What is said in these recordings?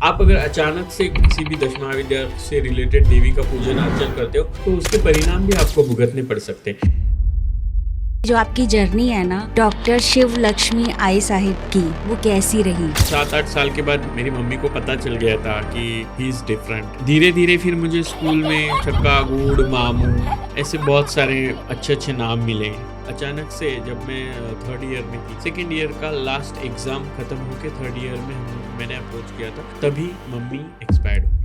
आप अगर अचानक से किसी भी दश महाविद्या से रिलेटेड देवी का पूजन अर्चन करते हो तो उसके परिणाम भी आपको भुगतने पड़ सकते हैं। जो आपकी जर्नी है ना डॉक्टर शिव लक्ष्मी आई साहिब की, वो कैसी रही? 7-8 साल के बाद मेरी मम्मी को पता चल गया था कि ही इज डिफरेंट। धीरे धीरे फिर मुझे स्कूल में छक्का गुड़ मामू ऐसे बहुत सारे अच्छे नाम मिले। अचानक से जब मैं 3rd ईयर में थी, 2nd ईयर का लास्ट एग्जाम खत्म होके 3rd ईयर में मैंने अप्रोच किया था, तभी मम्मी एक्सपायर्ड हुई।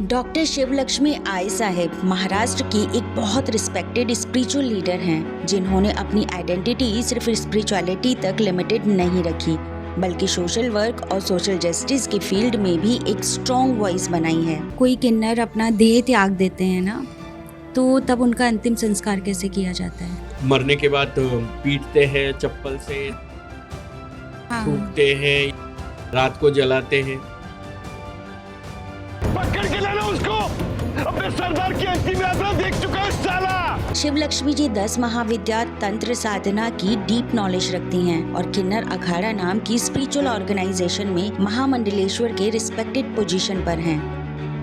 डॉक्टर शिव लक्ष्मी आई साहिब महाराष्ट्र की एक बहुत रिस्पेक्टेड स्पिरिचुअल लीडर हैं, जिन्होंने अपनी आइडेंटिटी सिर्फ स्पिरिचुअलिटी तक लिमिटेड नहीं रखी, बल्कि सोशल वर्क और सोशल जस्टिस की फील्ड में भी एक स्ट्रॉन्ग वॉइस बनाई है। कोई किन्नर अपना देह त्याग देते हैं ना, तो तब उनका अंतिम संस्कार कैसे किया जाता है? मरने के बाद पीटते हैं, चप्पल से थूकते हैं, रात को जलाते हैं। पकड़ के लाना उसको, अपने सरदार की अंतिम यात्रा देख चुका है साला। शिव लक्ष्मी जी 10 महाविद्या तंत्र साधना की डीप नॉलेज रखती हैं और किन्नर अखाड़ा नाम की स्पिरिचुअल ऑर्गेनाइजेशन में महामंडलेश्वर के रिस्पेक्टेड पोजीशन पर हैं।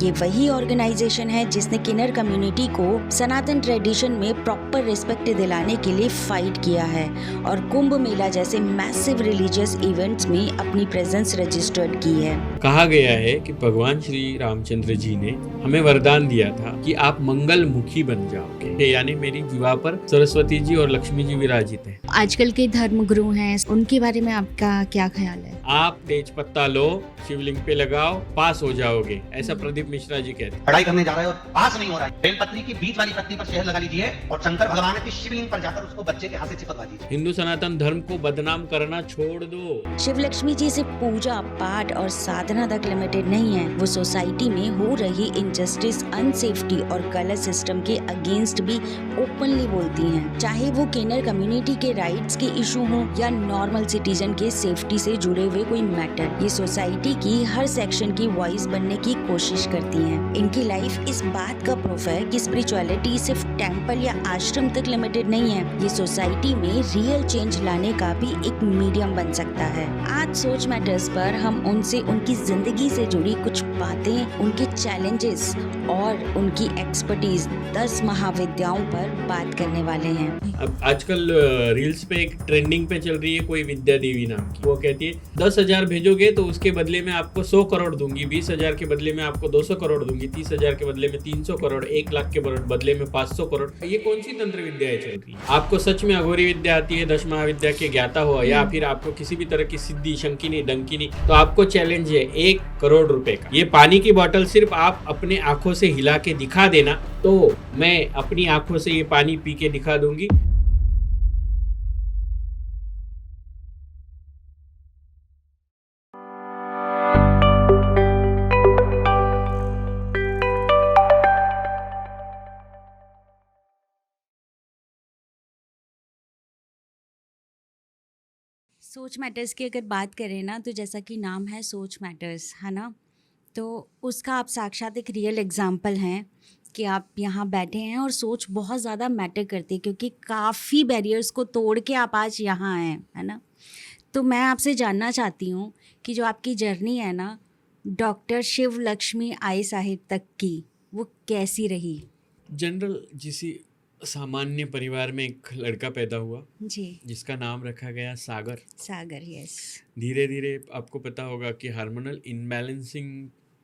ये वही ऑर्गेनाइजेशन है जिसने किन्नर कम्युनिटी को सनातन ट्रेडिशन में प्रॉपर रिस्पेक्ट दिलाने के लिए फाइट किया है और कुंभ मेला जैसे मैसिव रिलीजियस इवेंट्स में अपनी प्रेजेंस रजिस्टर्ड की है। कहा गया है कि भगवान श्री रामचंद्र जी ने हमें वरदान दिया था कि आप मंगल मुखी बन जाओगे, यानी मेरी विवाह पर सरस्वती जी और लक्ष्मी जी विराजित हैं। आजकल के धर्म गुरु हैं, उनके बारे में आपका क्या ख्याल है? आप तेज पत्ता लो, शिवलिंग पे लगाओ, पास हो जाओगे, ऐसा प्रदीप मिश्रा जी कहते हैं। पढ़ाई करने जा रहे हो, पास नहीं हो रहा है, बेलपत्री की बीच वाली पत्ती पर शहद लगा लीजिए और शंकर भगवान की शिवलिंग पर जाकर उसको बच्चे के हाथ से चिपकवा दीजिए। हिंदू सनातन धर्म को बदनाम करना छोड़ दो। शिव लक्ष्मी जी सिर्फ पूजा पाठ और साधना तक लिमिटेड नहीं है, वो सोसाइटी में हो रही इनजस्टिस, अनसेफ्टी और गलत सिस्टम के अगेंस्ट भी ओपनली बोलती हैं। चाहे वो किन्नर कम्युनिटी के राइट्स के इशू हो या नॉर्मल सिटीजन के सेफ्टी से जुड़े हुए कोई मैटर, ये सोसाइटी की हर सेक्शन की वॉइस बनने की कोशिश करती हैं। इनकी लाइफ इस बात का प्रूफ है कि स्पिरिचुअलिटी सिर्फ टेंपल या आश्रम तक लिमिटेड नहीं है, ये सोसाइटी में रियल चेंज लाने का भी एक मीडियम बन सकता है। आज सोच मैटर्स पर हम उनसे उनकी जिंदगी से जुड़ी कुछ बातें, उनके चैलेंजेस और उनकी एक्सपर्टीज 10 महाविद्याओं पर बात करने वाले हैं। अब आजकल रील्स पे एक ट्रेंडिंग पे चल रही है कोई विद्या देवी नाम की। वो कहती है 10,000 भेजोगे तो उसके बदले में आपको 100 करोड़ दूंगी, 20,000 के बदले में आपको 200 करोड़ दूंगी, 30,000 के बदले में 300 करोड़, 1 लाख के बदले में 500 करोड़। ये कौन सी तंत्र विद्याएं चल रही है? आपको सच में अघोरी विद्या आती है, 10 महाविद्या के ज्ञाता हो, या फिर आपको किसी भी तरह की सिद्धि, शंकिनी, डंकिनी, तो आपको चैलेंज है 1 करोड़ रुपए का। ये पानी की बोतल सिर्फ आप अपने आंखों से हिला के दिखा देना, तो मैं अपनी आंखों से ये पानी पी के दिखा दूंगी। सोच मैटर्स की अगर बात करें ना, तो जैसा कि नाम है सोच मैटर्स, है ना, तो उसका आप साक्षात एक रियल एग्जाम्पल हैं कि आप यहाँ बैठे हैं और सोच बहुत ज़्यादा मैटर करती है, क्योंकि काफ़ी बैरियर्स को तोड़ के आप आज यहाँ हैं, है ना। तो मैं आपसे जानना चाहती हूँ कि जो आपकी जर्नी है ना डॉक्टर शिव लक्ष्मी आई साहिब तक की, वो कैसी रही? जनरल जिसी सामान्य परिवार में एक लड़का पैदा हुआ जी। जिसका नाम रखा गया सागर। सागर, यस। धीरे धीरे आपको पता होगा कि हार्मोनल इनबैलेंसिंग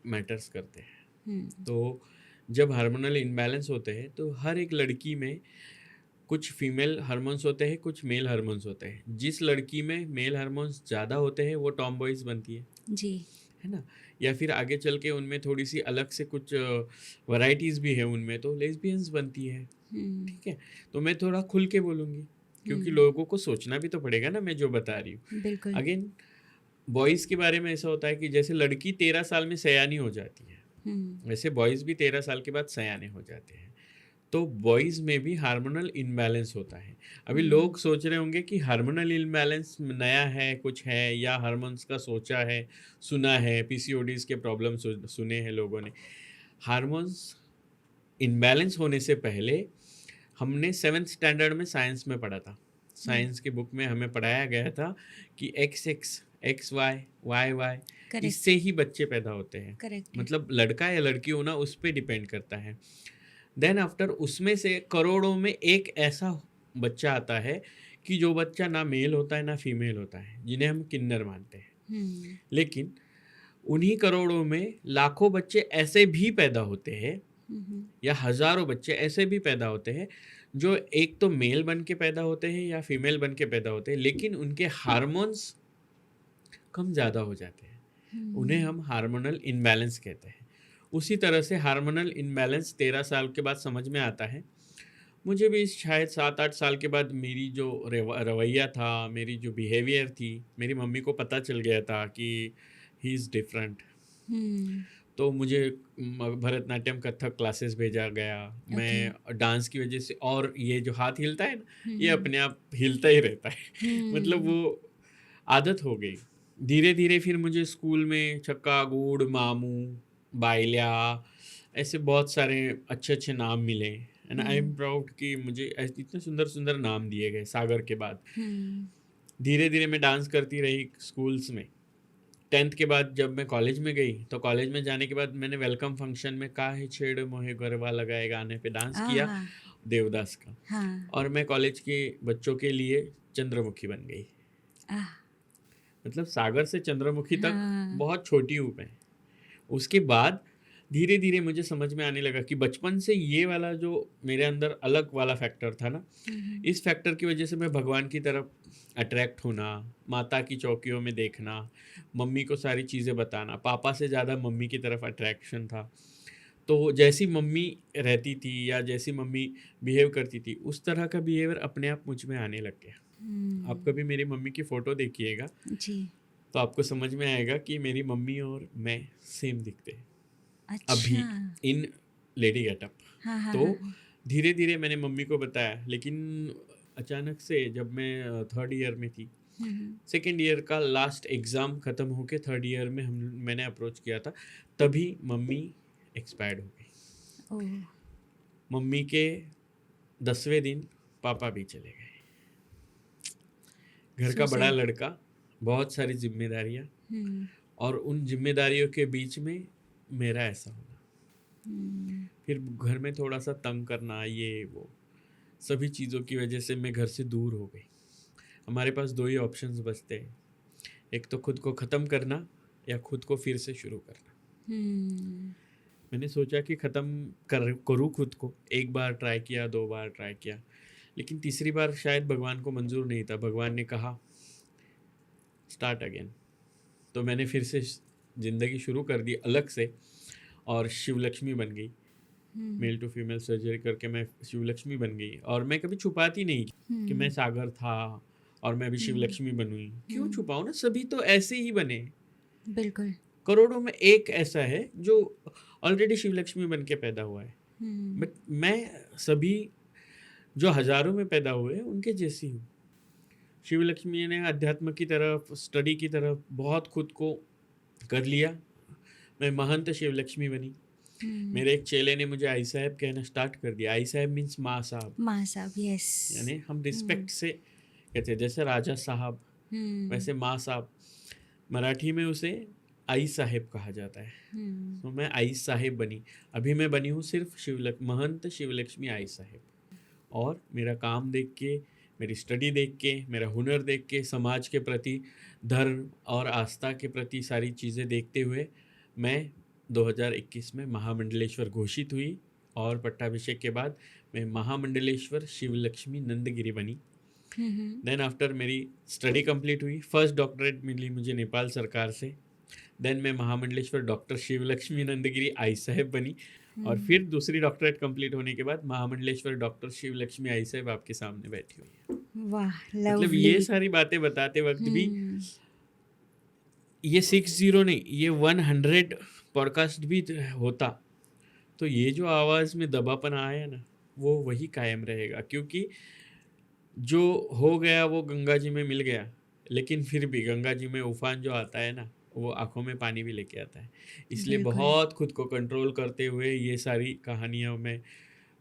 मैटर्स करते हैं। तो जब हार्मोनल इनबैलेंस होते हैं तो हर एक लड़की में कुछ फीमेल हार्मोन्स होते हैं, कुछ मेल हार्मोन्स होते हैं। जिस लड़की में मेल हार्मोन्स ज़्यादा होते हैं वो टॉम बॉयज बनती है जी। है ना, या फिर आगे चल के उनमें थोड़ी सी अलग से कुछ वैरायटीज़ भी है, उनमें तो लेस्बियंस बनती है। ठीक है, तो मैं थोड़ा खुल के बोलूँगी क्योंकि लोगों को सोचना भी तो पड़ेगा ना मैं जो बता रही हूँ। बिल्कुल। अगेन बॉयज़ के बारे में ऐसा होता है कि जैसे लड़की 13 साल में सयानी हो जाती है, वैसे बॉयज़ भी 13 साल के बाद सयाने हो जाते हैं। तो बॉयज़ में भी हार्मोनल इनबैलेंस होता है। अभी लोग सोच रहे होंगे कि हार्मोनल इनबैलेंस नया है, कुछ है, या हार्मोन्स का सोचा है, सुना है, पीसीओडीज़ के प्रॉब्लम सुने हैं लोगों ने। हार्मोन्स इनबैलेंस होने से पहले हमने 7th स्टैंडर्ड में साइंस में पढ़ा था। साइंस की बुक में हमें पढ़ाया गया था कि XX XY YY, करेक्ट इससे ही बच्चे पैदा होते हैं। करेक्ट मतलब लड़का या लड़की होना उस पर डिपेंड करता है। देन आफ्टर उसमें से करोड़ों में एक ऐसा बच्चा आता है कि जो बच्चा ना मेल होता है ना फीमेल होता है, जिन्हें हम किन्नर मानते हैं। लेकिन उन्हीं करोड़ों में लाखों बच्चे ऐसे भी पैदा होते हैं या हजारों बच्चे ऐसे भी पैदा होते हैं जो एक तो मेल बन के पैदा होते हैं या फीमेल बन के पैदा होते हैं, लेकिन उनके हार्मोन्स कम ज़्यादा हो जाते हैं। उन्हें हम हार्मोनल इनबैलेंस कहते हैं। उसी तरह से हार्मोनल इनबैलेंस 13 साल के बाद समझ में आता है। मुझे भी शायद 7-8 साल के बाद मेरी जो रवैया था, मेरी जो बिहेवियर थी, मेरी मम्मी को पता चल गया था कि ही इज़ डिफरेंट। तो मुझे भरतनाट्यम कथक क्लासेस भेजा गया। मैं डांस की वजह से, और ये जो हाथ हिलता है ना, ये अपने आप हिलता ही रहता है। मतलब वो आदत हो गई। धीरे धीरे फिर मुझे स्कूल में छक्का गुड़, मामू, बाइल्या, ऐसे बहुत सारे अच्छे अच्छे नाम मिले। एंड आई एम प्राउड कि मुझे इतने सुंदर सुंदर नाम दिए गए सागर के बाद। धीरे धीरे मैं डांस करती रही स्कूल्स में। 10th के बाद जब मैं कॉलेज में गई, तो कॉलेज में जाने के बाद मैंने वेलकम फंक्शन में काहे छेड़ मोहे गरबा लगाए गाने पे डांस किया, देवदास का। और मैं कॉलेज के बच्चों के लिए चंद्रमुखी बन गई। मतलब सागर से चंद्रमुखी तक बहुत छोटी हूँ मैं। उसके बाद धीरे धीरे मुझे समझ में आने लगा कि बचपन से ये वाला जो मेरे अंदर अलग वाला फैक्टर था ना, इस फैक्टर की वजह से मैं भगवान की तरफ अट्रैक्ट होना, माता की चौकियों में देखना, मम्मी को सारी चीज़ें बताना, पापा से ज़्यादा मम्मी की तरफ अट्रैक्शन था। तो जैसी मम्मी रहती थी या जैसी मम्मी बिहेव करती थी, उस तरह का बिहेवियर अपने आप मुझ में आने लग गया। आप कभी मेरी मम्मी की फ़ोटो देखिएगा जी। तो आपको समझ में आएगा कि मेरी मम्मी और मैं सेम दिखते हैं। अच्छा। अभी इन लेडी गेटअप। तो धीरे धीरे मैंने मम्मी को बताया, लेकिन अचानक से जब मैं 3rd ईयर में थी, 2nd ईयर का लास्ट एग्ज़ाम ख़त्म होके 3rd ईयर में मैंने अप्रोच किया था, तभी मम्मी एक्सपायर्ड हो गई। मम्मी के 10वें दिन पापा भी चले गए। घर का बड़ा लड़का, बहुत सारी जिम्मेदारियाँ, और उन जिम्मेदारियों के बीच में मेरा ऐसा होना, फिर घर में थोड़ा सा तंग करना, ये वो सभी चीज़ों की वजह से मैं घर से दूर हो गई। हमारे पास 2 ही ऑप्शंस बचते हैं, एक तो खुद को ख़त्म करना या खुद को फिर से शुरू करना। मैंने सोचा कि ख़त्म करूँ खुद को। 1 बार ट्राई किया, 2 बार ट्राई किया, लेकिन तीसरी बार शायद भगवान को मंजूर नहीं था। भगवान ने कहा स्टार्ट अगेन। तो मैंने फिर से ज़िंदगी शुरू कर दी अलग से, और शिवलक्ष्मी बन गई। मेल टू फीमेल सर्जरी करके मैं शिवलक्ष्मी बन गई। और मैं कभी छुपाती नहीं कि मैं सागर था और मैं अभी शिवलक्ष्मी बनूँ। क्यों छुपाऊँ ना, सभी तो ऐसे ही बने। बिल्कुल। करोड़ों में एक ऐसा है जो ऑलरेडी शिवलक्ष्मी बन के पैदा हुआ है। बट मैं सभी जो हजारों में पैदा हुए उनके जैसी हूँ। शिवलक्ष्मी ने अध्यात्म की तरफ, स्टडी की तरफ बहुत खुद को कर लिया। मैं महंत शिवलक्ष्मी बनी। मेरे एक चेले ने मुझे आई साहब कहना स्टार्ट कर दिया। आई साहब मीन्स माँ साहब। माँ साहब, यस। यानी हम रिस्पेक्ट से कहते हैं, जैसे राजा साहब वैसे माँ साहब। मराठी में उसे आई साहेब कहा जाता है। तो मैं आई साहेब बनी। अभी मैं बनी हूँ सिर्फ महंत शिवलक्ष्मी आई साहेब। और मेरा काम देख के, मेरी स्टडी देख के, मेरा हुनर देख के, समाज के प्रति, धर्म और आस्था के प्रति सारी चीज़ें देखते हुए मैं 2021 में महामंडलेश्वर घोषित हुई। और पट्टाभिषेक के बाद मैं महामंडलेश्वर शिवलक्ष्मी नंदगिरी बनी। देन आफ्टर मेरी स्टडी कंप्लीट हुई, फर्स्ट डॉक्टरेट मिली मुझे नेपाल सरकार से। देन मैं महामंडलेश्वर डॉक्टर शिवलक्ष्मी नंदगिरी आई साहेब बनी। और फिर दूसरी डॉक्टरेट कंप्लीट होने के बाद महामंडलेश्वर डॉक्टर शिवलक्ष्मी आई साहेब आपके सामने बैठी हुई है। वाह, मतलब ये सारी बातें बताते वक्त भी ये 60 नहीं, ये 100 पॉडकास्ट भी होता तो ये जो आवाज़ में दबापन आया ना, वो वही कायम रहेगा। क्योंकि जो हो गया वो गंगा जी में मिल गया, लेकिन फिर भी गंगा जी में उफान जो आता है ना, वो आंखों में पानी भी लेके आता है। इसलिए बहुत खुद को कंट्रोल करते हुए ये सारी कहानियाँ मैं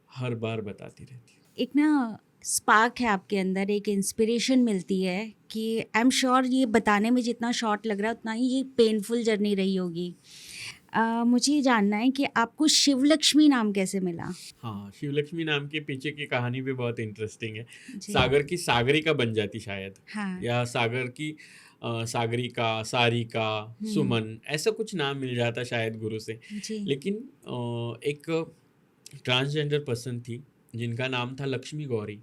हर बार बताती रहती हूँ। एक ना स्पार्क है आपके अंदर, एक इंस्पिरेशन मिलती है कि आई एम श्योर ये बताने में जितना शॉर्ट लग रहा है उतना ही ये पेनफुल जर्नी रही होगी। मुझे ये जानना है कि आपको शिवलक्ष्मी नाम कैसे मिला? हाँ, शिवलक्ष्मी नाम के पीछे की कहानी भी बहुत इंटरेस्टिंग है। जी। सागर की सागरिका बन जाती शायद, हाँ। या सागर की सागरिका, सारिका, सुमन, ऐसा कुछ नाम मिल जाता शायद गुरु से। जी। लेकिन एक ट्रांसजेंडर पर्सन थी जिनका नाम था लक्ष्मी गौरी।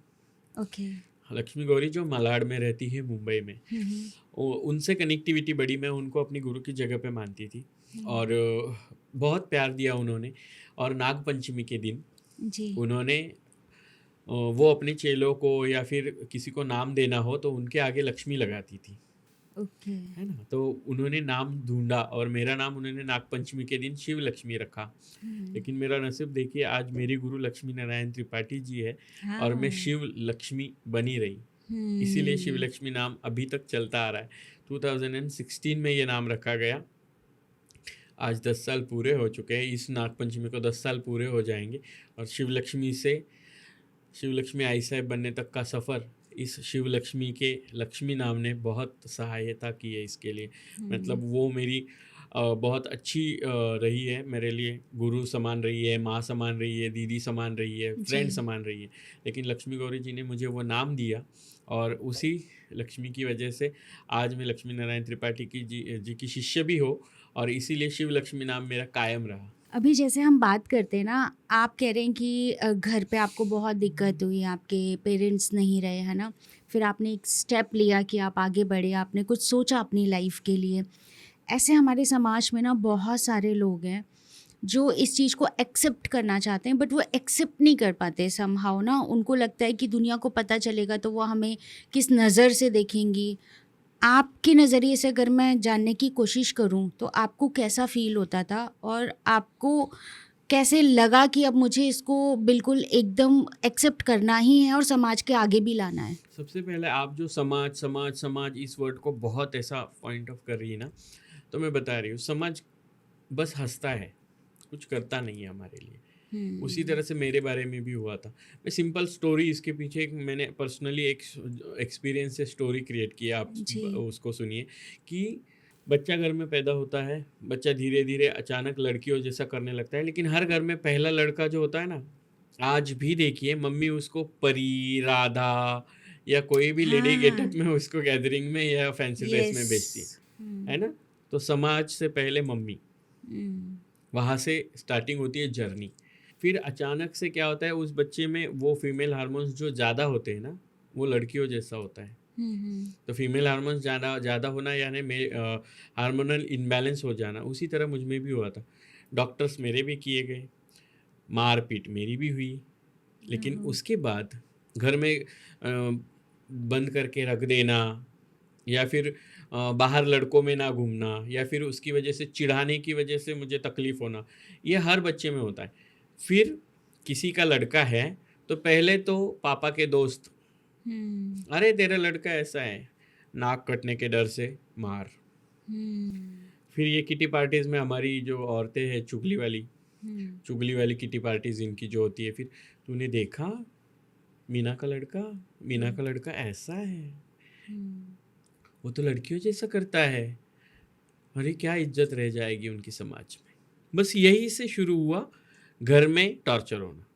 ओके। लक्ष्मी गौरी जो मलाड में रहती है मुंबई में, उनसे कनेक्टिविटी बढ़ी। मैं उनको अपनी गुरु की जगह पे मानती थी और बहुत प्यार दिया उन्होंने। और नाग पंचमी के दिन जी। उन्होंने वो अपने चेलों को या फिर किसी को नाम देना हो तो उनके आगे लक्ष्मी लगाती थी, ओके। है ना। तो उन्होंने नाम ढूंढा और मेरा नाम उन्होंने नाग पंचमी के दिन शिव लक्ष्मी रखा। लेकिन मेरा नसीब देखिए, आज मेरी गुरु लक्ष्मी नारायण त्रिपाठी जी है और मैं शिव लक्ष्मी बनी रही। इसीलिए शिव लक्ष्मी नाम अभी तक चलता आ रहा है। 2016 में ये नाम रखा गया। आज 10 साल पूरे हो चुके हैं। इस नाग पंचमी को 10 साल पूरे हो जाएंगे और शिवलक्ष्मी से शिवलक्ष्मी आई साहब बनने तक का सफ़र इस शिवलक्ष्मी के लक्ष्मी नाम ने बहुत सहायता की है इसके लिए। मतलब वो मेरी बहुत अच्छी रही है मेरे लिए। गुरु समान रही है, माँ समान रही है, दीदी समान रही है, फ्रेंड समान रही है। लेकिन लक्ष्मी गौरी जी ने मुझे वो नाम दिया और उसी लक्ष्मी की वजह से आज मैं लक्ष्मी नारायण त्रिपाठी की जी की शिष्य भी हो और इसीलिए शिव लक्ष्मी नाम मेरा कायम रहा। अभी जैसे हम बात करते हैं ना, आप कह रहे हैं कि घर पे आपको बहुत दिक्कत हुई, आपके पेरेंट्स नहीं रहे, है ना, फिर आपने एक स्टेप लिया कि आप आगे बढ़े, आपने कुछ सोचा अपनी लाइफ के लिए। ऐसे हमारे समाज में ना बहुत सारे लोग हैं जो इस चीज़ को एक्सेप्ट करना चाहते हैं बट वो एक्सेप्ट नहीं कर पाते समहाउ ना। उनको लगता है कि दुनिया को पता चलेगा तो वो हमें किस नज़र से देखेंगी। आपके नज़रिए से अगर मैं जानने की कोशिश करूं तो आपको कैसा फ़ील होता था और आपको कैसे लगा कि अब मुझे इसको बिल्कुल एकदम एक्सेप्ट करना ही है और समाज के आगे भी लाना है? सबसे पहले आप जो समाज समाज समाज इस वर्ड को बहुत ऐसा पॉइंट ऑफ कर रही है ना, तो मैं बता रही हूँ, समाज बस हंसता है, कुछ करता नहीं है हमारे लिए। उसी तरह से मेरे बारे में भी हुआ था। मैं सिंपल स्टोरी इसके पीछे एक मैंने पर्सनली एक एक्सपीरियंस से स्टोरी क्रिएट किया, आप उसको सुनिए। कि बच्चा घर में पैदा होता है, बच्चा धीरे धीरे अचानक लड़कियों जैसा करने लगता है। लेकिन हर घर में पहला लड़का जो होता है ना, आज भी देखिए मम्मी उसको परी, राधा या कोई भी लेडी गेटअप में उसको गैदरिंग में या फैंसी ड्रेस में भेजती है ना। तो समाज से पहले मम्मी, वहाँ से स्टार्टिंग होती है जर्नी। फिर अचानक से क्या होता है, उस बच्चे में वो फीमेल हार्मोन्स जो ज़्यादा होते हैं ना, वो लड़कियों जैसा होता है। तो फीमेल हार्मोन्स ज़्यादा होना यानी हार्मोनल इनबैलेंस हो जाना। उसी तरह मुझ में भी हुआ था। डॉक्टर्स मेरे भी किए गए, मारपीट मेरी भी हुई। लेकिन उसके बाद घर में बंद करके रख देना या फिर बाहर लड़कों में ना घूमना या फिर उसकी वजह से चिढ़ाने की वजह से मुझे तकलीफ़ होना, ये हर बच्चे में होता है। फिर किसी का लड़का है तो पहले तो पापा के दोस्त, अरे तेरा लड़का ऐसा है, नाक कटने के डर से मार। फिर ये किटी पार्टीज में हमारी जो औरतें हैं चुगली वाली किटी पार्टीज इनकी जो होती है, फिर तूने देखा मीना का लड़का ऐसा है, वो तो लड़कियों जैसा करता है। अरे क्या इज्जत रह जाएगी उनकी समाज में। बस यही से शुरू हुआ घर में टॉर्चर होना।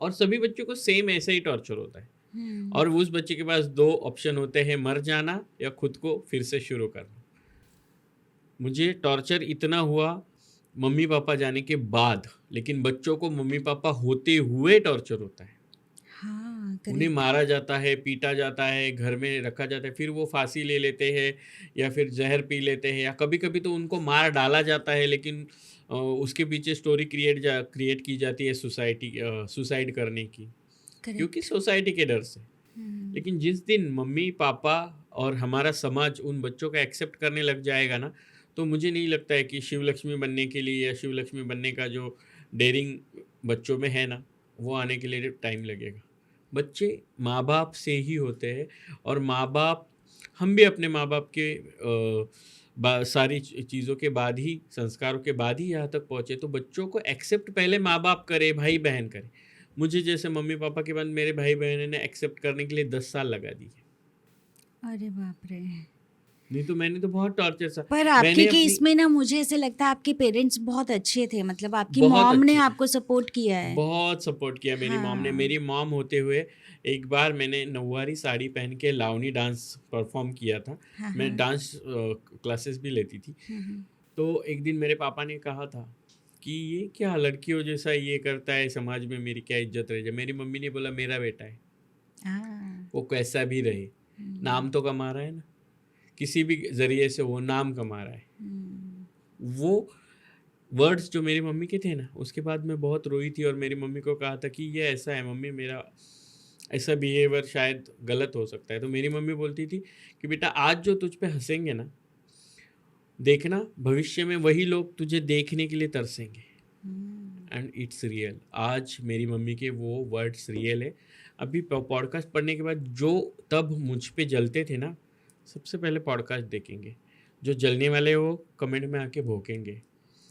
और सभी बच्चों को सेम ऐसा ही टॉर्चर होता है। और उस बच्चे के पास 2 ऑप्शन होते हैं, मर जाना या खुद को फिर से शुरू करना। मुझे टॉर्चर इतना हुआ मम्मी पापा जाने के बाद, लेकिन बच्चों को मम्मी पापा होते हुए टॉर्चर होता है। उन्हें मारा जाता है, पीटा जाता है, घर में रखा जाता है, फिर वो फांसी ले लेते हैं या फिर जहर पी लेते हैं, या कभी कभी तो उनको मार डाला जाता है। लेकिन उसके पीछे स्टोरी क्रिएट की जाती है सुसाइड करने की, क्योंकि सोसाइटी के डर से। लेकिन जिस दिन मम्मी पापा और हमारा समाज उन बच्चों का एक्सेप्ट करने लग जाएगा ना, तो मुझे नहीं लगता है कि शिवलक्ष्मी बनने के लिए या शिवलक्ष्मी बनने का जो डेयरिंग बच्चों में है ना, वो आने के लिए टाइम लगेगा। बच्चे माँ बाप से ही होते हैं और माँ बाप, हम भी अपने माँ बाप के सारी चीज़ों के बाद ही, संस्कारों के बाद ही यहाँ तक पहुँचे। तो बच्चों को एक्सेप्ट पहले माँ बाप करे, भाई बहन करे, मुझे जैसे मम्मी पापा के बाद मेरे भाई बहनों ने एक्सेप्ट करने के लिए 10 साल लगा दिए। अरे बाप रे। नहीं तो मैंने तो बहुत टॉर्चर सा पर आपके मैंने केस अपनी में ना मुझे ऐसे लगता है आपके पेरेंट्स बहुत अच्छे थे, मतलब आपकी बहुत मॉम ने अच्छे आपको सपोर्ट किया है। बहुत सपोर्ट किया मेरी मॉम ने। हाँ। मेरी मॉम होते हुए एक बार मैंने नौवारी साड़ी पहन के लावनी डांस परफॉर्म किया था। हाँ, मैं हाँ। डांस क्लासेस भी लेती थी। तो एक दिन मेरे पापा ने कहा था कि ये क्या लड़कियों जैसा ये करता है, समाज में मेरी क्या इज्जत रह जाए। मेरी मम्मी ने बोला मेरा बेटा है, हाँ। वो कैसा भी रहे, नाम तो कमा रहा है ना, किसी भी जरिए से वो नाम कमा रहा है। वो वर्ड्स जो मेरी मम्मी के थे ना, उसके बाद मैं बहुत रोई थी और मेरी मम्मी को कहा था कि ये ऐसा है मम्मी, मेरा ऐसा बिहेवियर शायद गलत हो सकता है। तो मेरी मम्मी बोलती थी कि बेटा आज जो तुझ पे हंसेंगे ना, देखना भविष्य में वही लोग तुझे देखने के लिए तरसेंगे। And it's real. आज मेरी मम्मी के वो वर्ड्स रियल है। अभी पॉडकास्ट पढ़ने के बाद जो तब मुझ पे जलते थे ना, सबसे पहले पॉडकास्ट देखेंगे। जो जलने वाले वो कमेंट में आके भोंकेंगे,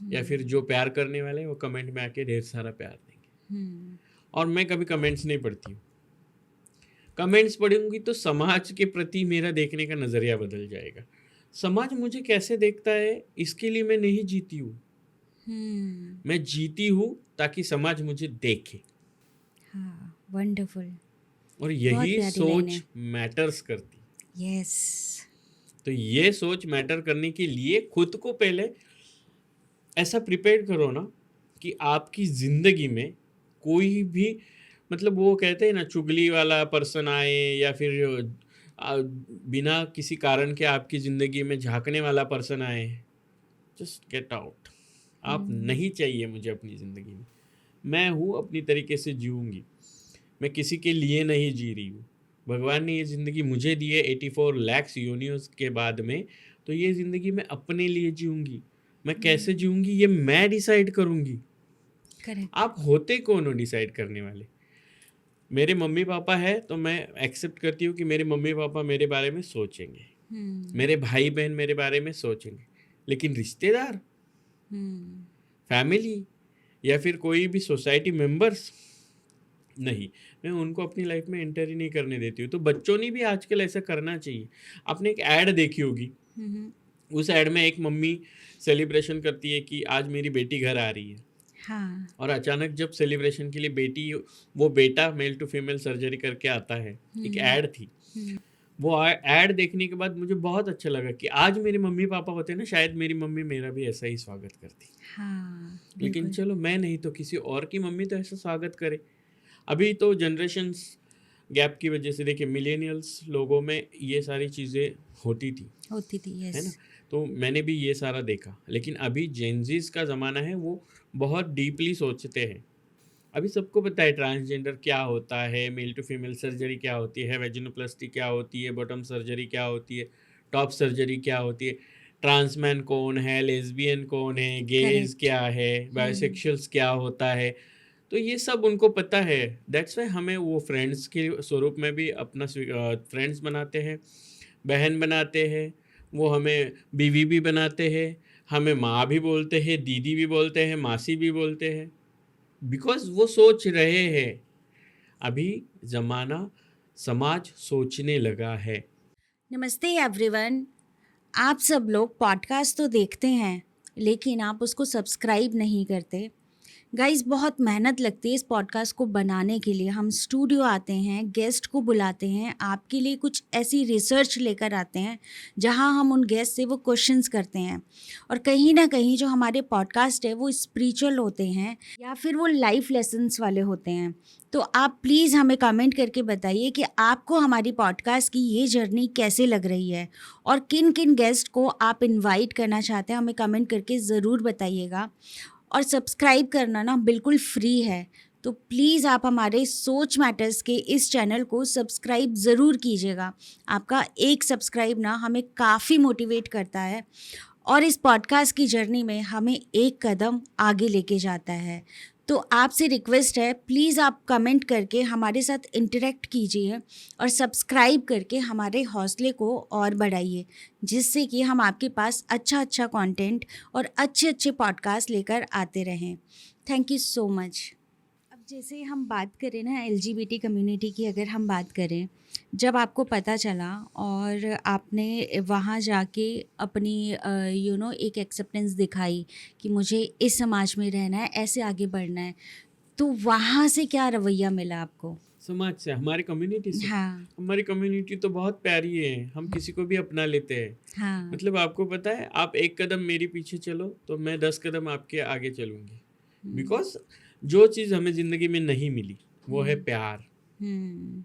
या फिर जो प्यार करने वाले वो कमेंट में आके ढेर सारा प्यार देंगे। और मैं कभी कमेंट्स नहीं पढ़ती हूँ। कमेंट्स पढ़ूंगी तो समाज के प्रति मेरा देखने का नज़रिया बदल जाएगा। समाज मुझे कैसे देखता है इसके लिए मैं नहीं जीती हूँ, मैं जीती हूँ ताकि समाज मुझे देखे। हाँ, वंडरफुल। और यही प्यारी सोच लाइन मैटर्स करती। यस। तो ये सोच मैटर करने के लिए खुद को पहले ऐसा प्रिपेयर करो ना कि आपकी ज़िंदगी में कोई भी, मतलब वो कहते हैं ना, चुगली वाला पर्सन आए या फिर बिना किसी कारण के आपकी ज़िंदगी में झांकने वाला पर्सन आए, जस्ट गेट आउट। आप नहीं चाहिए मुझे अपनी ज़िंदगी में। मैं हूँ, अपनी तरीके से जीऊँगी। मैं किसी के लिए नहीं जी रही हूँ। भगवान ने ये ज़िंदगी मुझे दी है 84 लाख योनियों के बाद में, तो ये ज़िंदगी मैं अपने लिए जीऊँगी। मैं कैसे जीऊँगी ये मैं डिसाइड करूँगी। करेक्ट। आप होते कौन हो डिसाइड करने वाले? मेरे मम्मी पापा है तो मैं एक्सेप्ट करती हूँ कि मेरे मम्मी पापा मेरे बारे में सोचेंगे, मेरे भाई बहन मेरे बारे में सोचेंगे, लेकिन रिश्तेदार, फैमिली या फिर कोई भी सोसाइटी मेंबर्स नहीं, मैं उनको अपनी लाइफ में एंटर ही नहीं करने देती हूँ। तो बच्चों ने भी आजकल ऐसा करना चाहिए। आपने एक ऐड देखी होगी, उस ऐड में एक मम्मी सेलिब्रेशन करती है कि आज मेरी बेटी घर आ रही है। हाँ। और अचानक जब सेलिब्रेशन के लिए वो बेटा मेल टू फीमेल सर्जरी करके आता है। एक ऐड थी। वो ऐड देखने के बाद मुझे बहुत अच्छा लगा कि आज मेरे मम्मी पापा होते ना, शायद मेरी मम्मी मेरा भी ऐसा ही स्वागत करती। हाँ, लेकिन चलो मैं नहीं तो किसी और की मम्मी तो ऐसा स्वागत करे। अभी तो जनरेशन्स गैप की वजह से देखिए, मिलेनियल्स लोगों में ये सारी चीज़ें होती थी, यस। है ना। तो मैंने भी ये सारा देखा। लेकिन अभी जेनजीज का ज़माना है, वो बहुत डीपली सोचते हैं। अभी सबको पता है ट्रांसजेंडर क्या होता है, मेल टू फीमेल सर्जरी क्या होती है, वेजिनोप्लास्टी क्या होती है, बॉटम सर्जरी क्या होती है, टॉप सर्जरी क्या होती है, ट्रांसमैन कौन है, लेस्बियन कौन है, गेज क्या है, बायोसेक्सुअल्स क्या होता है। तो ये सब उनको पता है। दैट्स वाई हमें वो फ्रेंड्स के स्वरूप में भी अपना फ्रेंड्स बनाते हैं, बहन बनाते हैं, वो हमें बीवी भी बनाते हैं, हमें माँ भी बोलते हैं, दीदी भी बोलते हैं, मासी भी बोलते हैं, बिकॉज वो सोच रहे हैं। अभी ज़माना, समाज सोचने लगा है। नमस्ते एवरीवन। आप सब लोग पॉडकास्ट तो देखते हैं लेकिन आप उसको सब्सक्राइब नहीं करते। गाइस, बहुत मेहनत लगती है इस पॉडकास्ट को बनाने के लिए। हम स्टूडियो आते हैं, गेस्ट को बुलाते हैं, आपके लिए कुछ ऐसी रिसर्च लेकर आते हैं जहां हम उन गेस्ट से वो क्वेश्चंस करते हैं। और कहीं ना कहीं जो हमारे पॉडकास्ट है वो स्पिरिचुअल होते हैं या फिर वो लाइफ लेसन्स वाले होते हैं। तो आप प्लीज़ हमें कमेंट करके बताइए कि आपको हमारी पॉडकास्ट की ये जर्नी कैसे लग रही है और किन किन गेस्ट को आप इनवाइट करना चाहते हैं। हमें कमेंट करके ज़रूर बताइएगा। और सब्सक्राइब करना ना बिल्कुल फ्री है, तो प्लीज़ आप हमारे सोच मैटर्स के इस चैनल को सब्सक्राइब ज़रूर कीजिएगा। आपका एक सब्सक्राइब ना हमें काफ़ी मोटिवेट करता है और इस पॉडकास्ट की जर्नी में हमें एक कदम आगे लेके जाता है। तो आपसे रिक्वेस्ट है, प्लीज़ आप कमेंट करके हमारे साथ इंटरेक्ट कीजिए और सब्सक्राइब करके हमारे हौसले को और बढ़ाइए, जिससे कि हम आपके पास अच्छा कंटेंट और अच्छे पॉडकास्ट लेकर आते रहें। Thank you so much. अब जैसे हम बात करें ना एलजीबीटी कम्युनिटी की, अगर हम बात करें, जब आपको पता चला और आपने वहाँ जाके अपनी एक एक्सेप्टेंस दिखाई कि मुझे इस समाज में रहना है, ऐसे आगे बढ़ना है, तो वहाँ से क्या रवैया मिला आपको? समाज से, हमारी कम्युनिटी से। हाँ, हमारी कम्युनिटी तो बहुत प्यारी है, हम किसी को भी अपना लेते हैं। हाँ। मतलब आपको पता है, आप 1 कदम मेरे पीछे चलो तो मैं 10 कदम आपके आगे चलूँगी। बिकॉज़ जो चीज़ हमें ज़िंदगी में नहीं मिली, वो है प्यार। हुँ,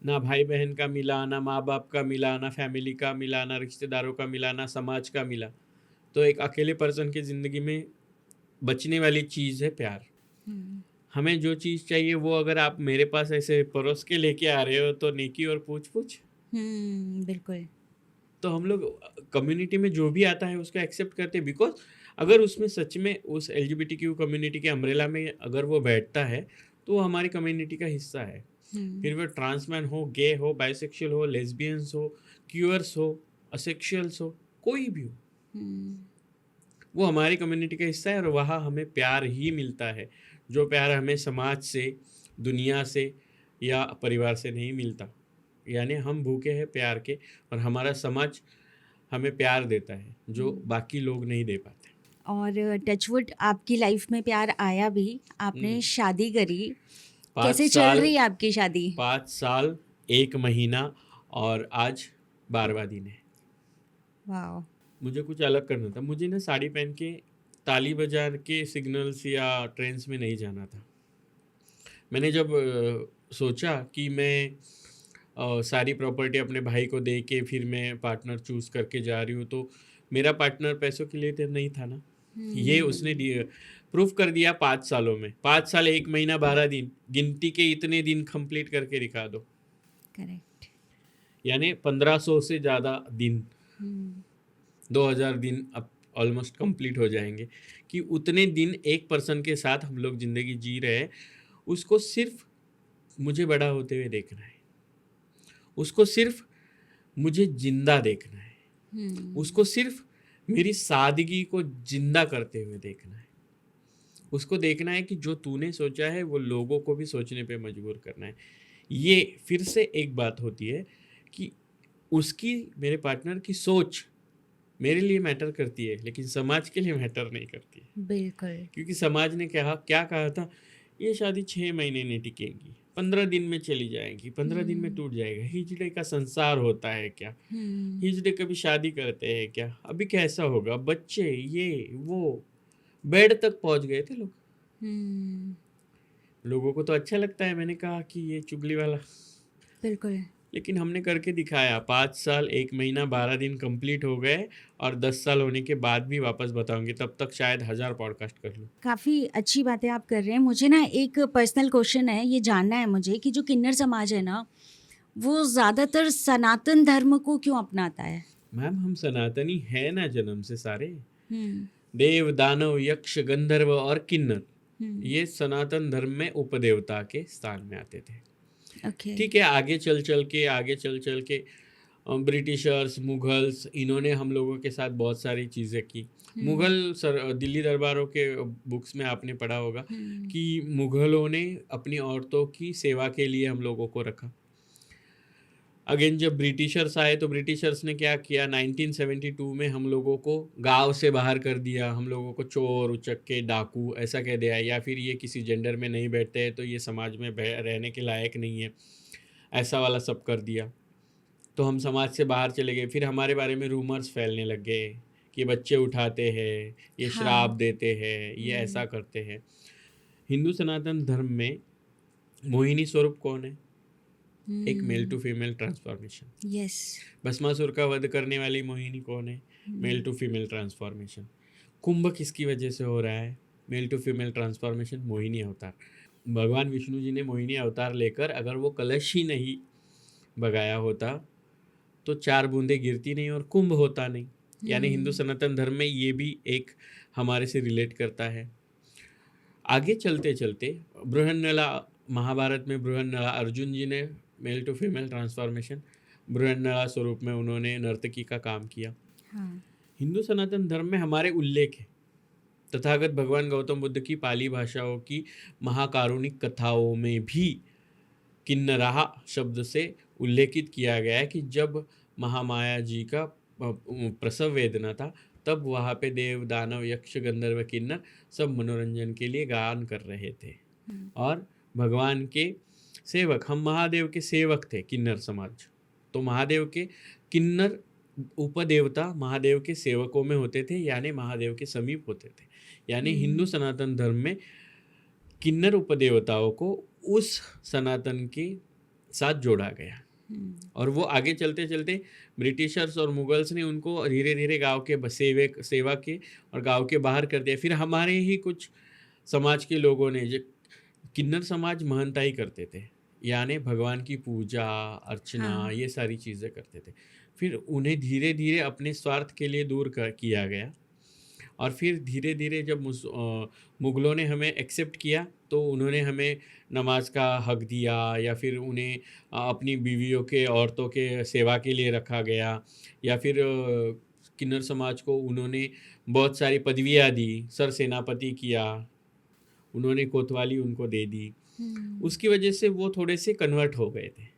ना भाई-बहन का मिला, ना माँ-बाप का मिला, ना फैमिली का मिला, ना रिश्तेदारों का मिला, ना समाज का मिला। तो एक अकेले पर्सन की ज़िंदगी में बचने वाली चीज़ है प्यार। हुँ, हमें जो चीज़ चाहिए वो अगर आप मेरे पास ऐसे परोस के लेके आ रहे हो तो नेकी और पूछ-पूछ। बिल्कुल। तो हम लोग कम्युनिटी में जो भी आता है उसको एक्सेप्ट करते हैं, बिकॉज़ अगर उसमें सच में उस एलजीबीटीक्यू कम्युनिटी के अम्ब्रेला में अगर वो बैठता है, तो वो हमारी कम्युनिटी का हिस्सा है। हुँ, फिर वो ट्रांस मैन हो, गे हो, बाइसेक्सुअल हो, लेस्बियंस हो, क्यूअर्स हो, असेक्सुअल्स हो, कोई भी हो, हुँ, वो हमारी कम्युनिटी का हिस्सा है और वहाँ हमें प्यार ही मिलता है। जो प्यार हमें समाज से, दुनिया से या परिवार से नहीं मिलता। यानी हम भूखे हैं प्यार के और हमारा समाज हमें प्यार देता है, जो बाकी लोग नहीं दे पाते। और टचवुड आपकी लाइफ में प्यार आया भी, आपने हुँ। शादी करी, 5 कैसे चल साल रही है आपकी शादी? 5 साल, 1 महीना और आज 12वाँ दिन है। वाओ! मुझे कुछ अलग करना था। मुझे ना साड़ी पहन के ताली बजा के सिग्नल्स या ट्रेन्स में नहीं जाना था। मैंने जब सोचा कि मैं सारी प्रॉपर्टी अपने भाई को दे के फिर मैं पार्टनर चूज़ करके जा रही हूँ, तो मेरा पार्टनर पैसों के लिए तो नहीं था ना। ये उसने प्रूफ कर दिया 5 सालों में। 5 साल 1 महीना 12 दिन, गिनती के इतने दिन कंप्लीट करके दिखा दो। करेक्ट। यानी 1500 से ज़्यादा दिन, हुँ, 2000 दिन अब ऑलमोस्ट कंप्लीट हो जाएंगे कि उतने दिन एक पर्सन के साथ हम लोग ज़िंदगी जी रहे हैं। उसको सिर्फ मुझे बड़ा होते हुए देखना है, उसको सिर्फ मुझे जिंदा देखना है, हुँ, उसको सिर्फ मेरी सादगी को जिंदा करते हुए देखना है, उसको देखना है कि जो तूने सोचा है वो लोगों को भी सोचने पे मजबूर करना है। ये फिर से एक बात होती है कि उसकी, मेरे पार्टनर की सोच मेरे लिए मैटर करती है लेकिन समाज के लिए मैटर नहीं करती है। बिल्कुल। क्योंकि समाज ने क्या कहा था, ये शादी 6 महीने नहीं टिकेगी, 15 दिन में चली जाएगी, 15 दिन में टूट जाएगा। हिजड़े का संसार होता है क्या? हुँ, हिजड़े कभी शादी करते हैं क्या? अभी कैसा होगा? बच्चे, ये वो, बेड तक पहुंच गए थे लोग। हुँ, लोगों को तो अच्छा लगता है, मैंने कहा कि ये चुगली वाला, बिल्कुल। लेकिन हमने करके दिखाया। 5 साल 1 महीना 12 दिन कंप्लीट हो गए और 10 साल होने के बाद भी वापस बताऊंगी, तब तक शायद 1000 पॉडकास्ट कर लूँ। काफ़ी अच्छी बातें आप कर रहे हैं। मुझे ना एक पर्सनल क्वेश्चन है, ये जानना है मुझे कि जो किन्नर समाज है ना, वो ज़्यादातर सनातन धर्म को क्यों अपनाता है? मैम, हम सनातनी है ना जन्म से सारे। हुँ, देव, दानव, यक्ष, गंधर्व और किन्नर, हुँ, ये सनातन धर्म में उपदेवता के स्थान में आते थे। ओके। ठीक है, आगे चल चल के ब्रिटिशर्स, मुगल्स, इन्होंने हम लोगों के साथ बहुत सारी चीज़ें की। दिल्ली दरबारों के बुक्स में आपने पढ़ा होगा कि मुगलों ने अपनी औरतों की सेवा के लिए हम लोगों को रखा। अगेन जब ब्रिटिशर्स आए तो ब्रिटिशर्स ने क्या किया, 1972 में हम लोगों को गांव से बाहर कर दिया। हम लोगों को चोर, उचक्के, डाकू ऐसा कह दिया, या फिर ये किसी जेंडर में नहीं बैठते हैं तो ये समाज में रहने के लायक नहीं है, ऐसा वाला सब कर दिया। तो हम समाज से बाहर चले गए। फिर हमारे बारे में रूमर्स फैलने लग गए कि बच्चे उठाते हैं, ये श्राप हाँ। देते हैं, ये ऐसा करते हैं। हिंदू सनातन धर्म में मोहिनी स्वरूप कौन है? एक male to female transformation. Yes. Bhasmasur का वध करने वाली मोहिनी कौन है? Male to female transformation. Kumbh किसकी वजह से हो रहा है? Male to female transformation, Mohini अवतार। भगवान विष्णु जी ने मोहिनी अवतार लेकर अगर वो कलश ही नहीं भगाया होता तो 4 बूंदें गिरती नहीं और कुंभ होता नहीं। यानी हिंदू सनातन धर्म में ये भी एक हमारे से रिलेट करता है। आगे चलते चलते बृहन्नला, महाभारत में बृहन्नला, अर्जुन जी ने male to female transformation, Brihannala स्वरूप में उन्होंने नर्तकी का काम किया। हाँ। हिंदू सनातन धर्म में हमारे उल्लेख है तथागत भगवान गौतम बुद्ध की पाली भाषाओं की महाकारुणिक कथाओं में भी किन्नराह शब्द से उल्लेखित किया गया है कि जब महामाया जी का प्रसव वेदना था, तब वहाँ पे देव दानव यक्ष गंधर्व किन्नर सब मनोरंजन के लिए गान कर रहे थे। और भगवान के सेवक, हम महादेव के सेवक थे किन्नर समाज, तो महादेव के किन्नर उपदेवता महादेव के सेवकों में होते थे, यानी महादेव के समीप होते थे। यानी हिंदू सनातन धर्म में किन्नर उपदेवताओं को उस सनातन के साथ जोड़ा गया। और वो आगे चलते चलते ब्रिटिशर्स और मुगल्स ने उनको धीरे धीरे गांव के सेवा के और गांव के बाहर कर दिया। फिर हमारे ही कुछ समाज के लोगों ने, जो किन्नर समाज महंताई करते थे, यानी भगवान की पूजा अर्चना ये सारी चीज़ें करते थे, फिर उन्हें धीरे धीरे अपने स्वार्थ के लिए दूर किया गया। और फिर धीरे धीरे जब मुग़लों ने हमें एक्सेप्ट किया, तो उन्होंने हमें नमाज का हक दिया, या फिर उन्हें अपनी बीवियों के औरतों के सेवा के लिए रखा गया, या फिर किन्नर समाज को उन्होंने बहुत सारी पदवियाँ दी, सर सेनापति किया, उन्होंने कोतवाली उनको दे दी। उसकी वजह से वो थोड़े से कन्वर्ट हो गए थे।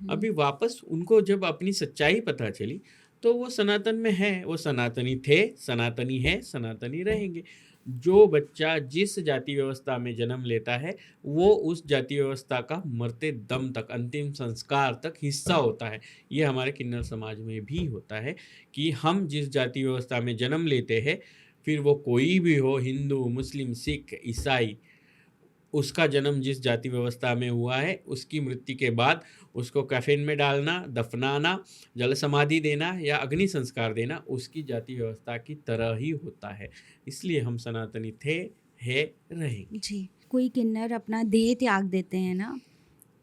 अभी वापस उनको जब अपनी सच्चाई पता चली, तो वो सनातन में है, वो सनातनी थे, सनातनी है, सनातनी रहेंगे। जो बच्चा जिस जाति व्यवस्था में जन्म लेता है, वो उस जाति व्यवस्था का मरते दम तक, अंतिम संस्कार तक हिस्सा होता है। ये हमारे किन्नर समाज में भी होता है कि हम जिस जाति व्यवस्था में जन्म लेते हैं, फिर वो कोई भी हो, हिंदू, मुस्लिम, सिख, ईसाई, उसका जन्म जिस जाति व्यवस्था में हुआ है, उसकी मृत्यु के बाद उसको कफन में डालना, दफनाना, जल समाधि देना या अग्नि संस्कार देना उसकी जाति व्यवस्था की तरह ही होता है। इसलिए हम सनातनी थे, है, रहेंगे। जी, कोई किन्नर अपना देह त्याग देते हैं ना,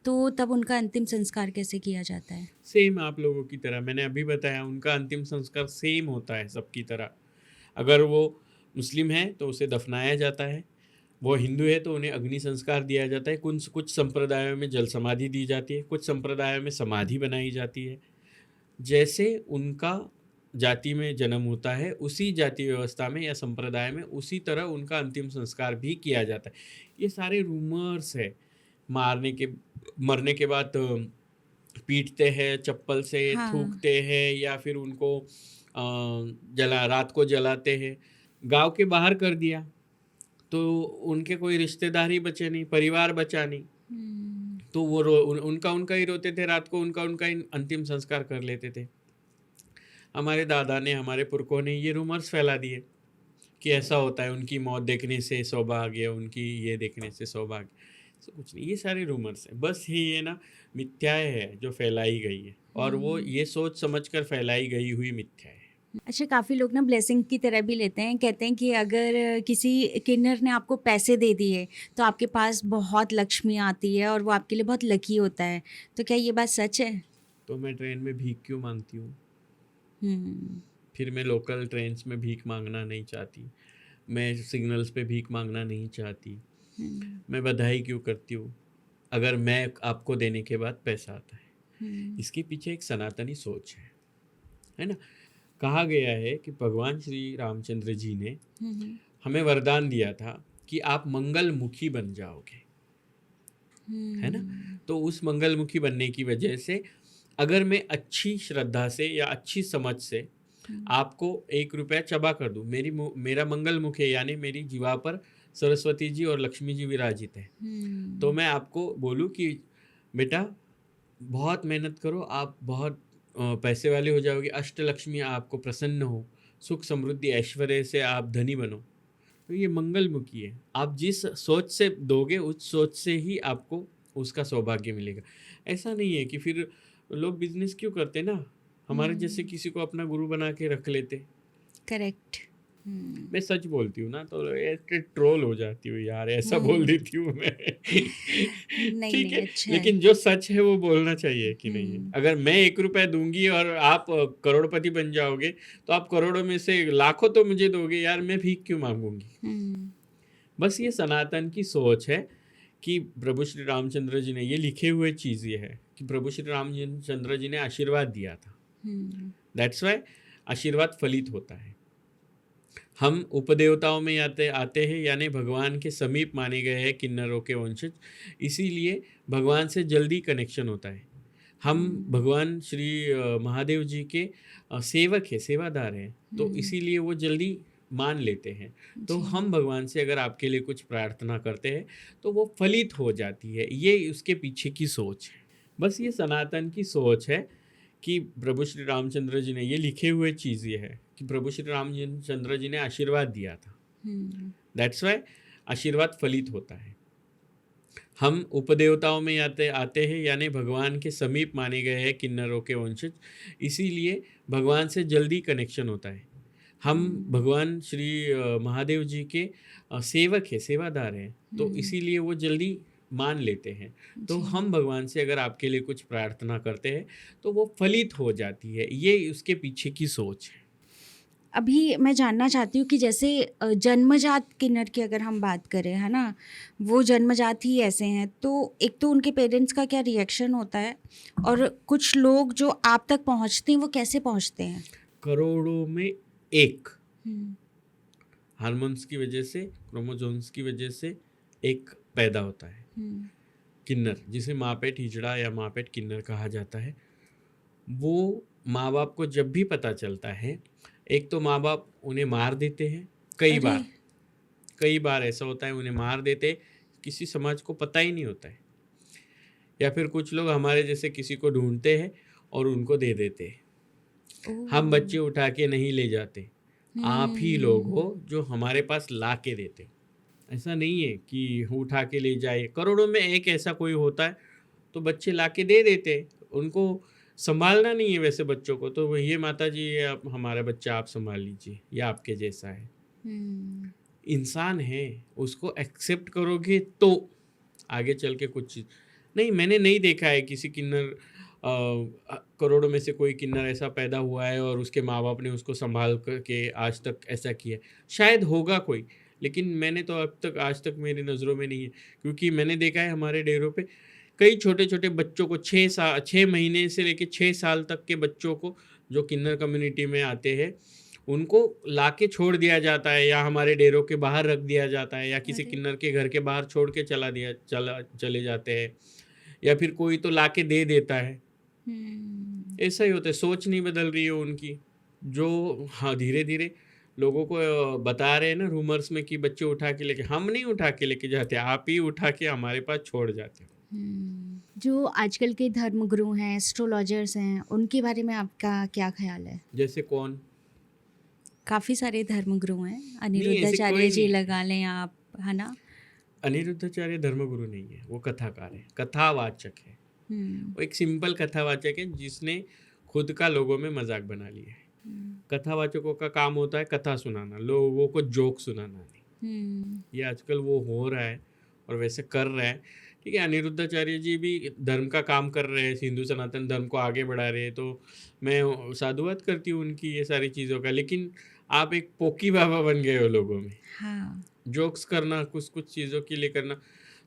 तो तब उनका अंतिम संस्कार कैसे किया जाता है? सेम आप लोगों की तरह, मैंने अभी बताया, उनका अंतिम संस्कार सेम होता है सबकी तरह। अगर वो मुस्लिम है तो उसे दफनाया जाता है, वो हिंदू है तो उन्हें अग्नि संस्कार दिया जाता है। कुछ संप्रदायों में जल समाधि दी जाती है, कुछ संप्रदायों में समाधि बनाई जाती है। जैसे उनका जाति में जन्म होता है, उसी जाति व्यवस्था में या संप्रदाय में उसी तरह उनका अंतिम संस्कार भी किया जाता है। ये सारे रूमर्स है। मरने के बाद पीटते हैं, चप्पल से थूकते हैं, या फिर उनको रात को जलाते हैं। गांव के बाहर कर दिया तो उनके कोई रिश्तेदार ही बचे नहीं, परिवार बचा नहीं, तो वो उनका ही रोते थे, रात को उनका ही अंतिम संस्कार कर लेते थे। हमारे दादा ने, हमारे पुरखों ने ये रूमर्स फैला दिए कि ऐसा होता है, उनकी मौत देखने से सौभाग्य, उनकी ये देखने से सौभाग्य। तो कुछ नहीं, ये सारे रूमर्स हैं, बस ये ना मिथ्याएं है जो फैलाई गई है, और वो ये सोच समझकर फैलाई गई हुई मिथ्या है। अच्छा, काफ़ी लोग ना ब्लेसिंग की तरह भी लेते हैं, कहते हैं कि अगर किसी किन्नर ने आपको पैसे दे दिए तो आपके पास बहुत लक्ष्मी आती है और वो आपके लिए बहुत लकी होता है। तो क्या ये बात सच है? तो मैं ट्रेन में भीख क्यों मांगती हूँ? फिर मैं लोकल ट्रेन्स में भीख मांगना नहीं चाहती, मैं सिग्नल्स पे भीख मांगना नहीं चाहती, मैं बधाई क्यों करती हूँ अगर मैं आपको देने के बाद पैसा आता है? इसके पीछे एक सनातनी सोच है ना। कहा गया है कि भगवान श्री रामचंद्र जी ने हमें वरदान दिया था कि आप मंगलमुखी बन जाओगे, है ना। तो उस मंगलमुखी बनने की वजह से अगर मैं अच्छी श्रद्धा से या अच्छी समझ से आपको 1 रुपया चबा कर दूं, मेरा मंगलमुख है, यानी मेरी जीवा पर सरस्वती जी और लक्ष्मी जी विराजित है, तो मैं आपको बोलूं कि बेटा बहुत मेहनत करो, आप बहुत पैसे वाले हो जाओगे, अष्टलक्ष्मी आपको प्रसन्न हो, सुख समृद्धि ऐश्वर्य से आप धनी बनो, तो ये मंगलमुखी है। आप जिस सोच से दोगे उस सोच से ही आपको उसका सौभाग्य मिलेगा। ऐसा नहीं है कि फिर लोग बिजनेस क्यों करते ना, हमारे जैसे किसी को अपना गुरु बना के रख लेते। करेक्ट। मैं सच बोलती हूँ ना तो ट्रोल हो जाती हूँ यार, ऐसा बोल देती हूँ मैं। ठीक है, अच्छा लेकिन जो सच है वो बोलना चाहिए कि नहीं है। अगर मैं 1 रुपया दूंगी और आप करोड़पति बन जाओगे तो आप करोड़ों में से लाखों तो मुझे दोगे यार, मैं भीख क्यों मांगूंगी? बस ये सनातन की सोच है कि प्रभु श्री रामचंद्र जी ने, ये लिखे हुए चीज़ ये है कि प्रभु श्री रामचंद्र जी ने आशीर्वाद दिया था, दैट्स वाई आशीर्वाद फलित होता है। हम उपदेवताओं में आते आते हैं, यानी भगवान के समीप माने गए हैं किन्नरों के वंशज, इसीलिए भगवान से जल्दी कनेक्शन होता है। हम भगवान श्री महादेव जी के सेवक है, सेवादार हैं, तो इसीलिए वो जल्दी मान लेते हैं। तो हम भगवान से अगर आपके लिए कुछ प्रार्थना करते हैं तो वो फलित हो जाती है। ये उसके पीछे की सोच है। बस ये सनातन की सोच है कि प्रभु श्री रामचंद्र जी ने, ये लिखे हुए चीज़ ये है कि प्रभु श्री रामचंद्र जी ने आशीर्वाद दिया था, दैट्स वाई आशीर्वाद फलित होता है। हम उपदेवताओं में आते हैं, यानी भगवान के समीप माने गए हैं किन्नरों के वंशज, इसीलिए भगवान से जल्दी कनेक्शन होता है। हम भगवान श्री महादेव जी के सेवक है, सेवादार हैं, तो इसीलिए वो जल्दी मान लेते हैं। तो हम भगवान से अगर आपके लिए कुछ प्रार्थना करते हैं तो वो फलित हो जाती है। ये उसके पीछे की सोच है। अभी मैं जानना चाहती हूँ कि जैसे जन्मजात किन्नर की अगर हम बात करें, है ना, वो जन्मजात ही ऐसे हैं, तो एक तो उनके पेरेंट्स का क्या रिएक्शन होता है, और कुछ लोग जो आप तक पहुँचते हैं वो कैसे पहुँचते हैं? करोड़ों में एक हार्मोन्स की वजह से, क्रोमोसोम्स की वजह से एक पैदा होता है किन्नर, जिसे माँ पेट हिजड़ा या माँ पेट किन्नर कहा जाता है। वो माँ बाप को जब भी पता चलता है, एक तो माँ बाप उन्हें मार देते हैं, कई बार ऐसा होता है उन्हें मार देते, किसी समाज को पता ही नहीं होता है, या फिर कुछ लोग हमारे जैसे किसी को ढूंढते हैं और उनको दे देते हैं। हम बच्चे उठा के नहीं ले जाते, आप ही लोग हो जो हमारे पास ला के देते। ऐसा नहीं है कि उठा के ले जाए, करोड़ों में एक ऐसा कोई होता है तो बच्चे ला के दे देते, उनको संभालना नहीं है वैसे बच्चों को, तो ये माता जी ये आप हमारा बच्चा आप संभाल लीजिए, या आपके जैसा है। इंसान है, उसको एक्सेप्ट करोगे तो आगे चल के कुछ चीज़ नहीं। मैंने नहीं देखा है किसी किन्नर, करोड़ों में से कोई किन्नर ऐसा पैदा हुआ है और उसके माँ बाप ने उसको संभाल के आज तक ऐसा किया। शायद होगा कोई, लेकिन मैंने तो अब तक आज तक मेरी नज़रों में नहीं है, क्योंकि मैंने देखा है हमारे डेरों पे कई छोटे छोटे बच्चों को 6 महीने से लेकर 6 साल तक के बच्चों को जो किन्नर कम्युनिटी में आते हैं उनको लाके छोड़ दिया जाता है, या हमारे डेरों के बाहर रख दिया जाता है, या किसी किन्नर के घर के बाहर छोड़ के चले जाते हैं, या फिर कोई तो लाके दे देता है। ऐसा ही होता है, सोच नहीं बदल रही है उनकी। जो हाँ धीरे धीरे लोगों को बता रहे हैं ना रूमर्स में कि बच्चे उठा के लेके, हम नहीं उठा के लेके जाते, आप ही उठा के हमारे पास छोड़ जाते। जो आजकल के धर्मगुरु हैं, एस्ट्रोलॉजर्स हैं, उनके बारे में आपका क्या ख्याल है? जैसे कौन? काफ़ी सारे धर्मगुरु हैं, अनिरुद्धाचार्य जी लगा लें आप, है ना? अनिरुद्धाचार्य धर्मगुरु नहीं है, वो कथाकार है, कथावाचक है। वो एक सिंपल कथावाचक है जिसने खुद का लोगों में मजाक बना लिया है। कथावाचकों का काम होता है कथा सुनाना, लोगों को जोक सुनाना नहीं। ये आजकल वो हो रहा है और वैसे कर रहा है, ठीक है। अनिरुद्धाचार्य जी भी धर्म का काम कर रहे हैं, हिंदू सनातन धर्म को आगे बढ़ा रहे हैं, तो मैं साधुवाद करती हूँ उनकी ये सारी चीज़ों का। लेकिन आप एक पोकी बाबा बन गए हो लोगों में, जोक्स करना, कुछ चीज़ों के लिए करना।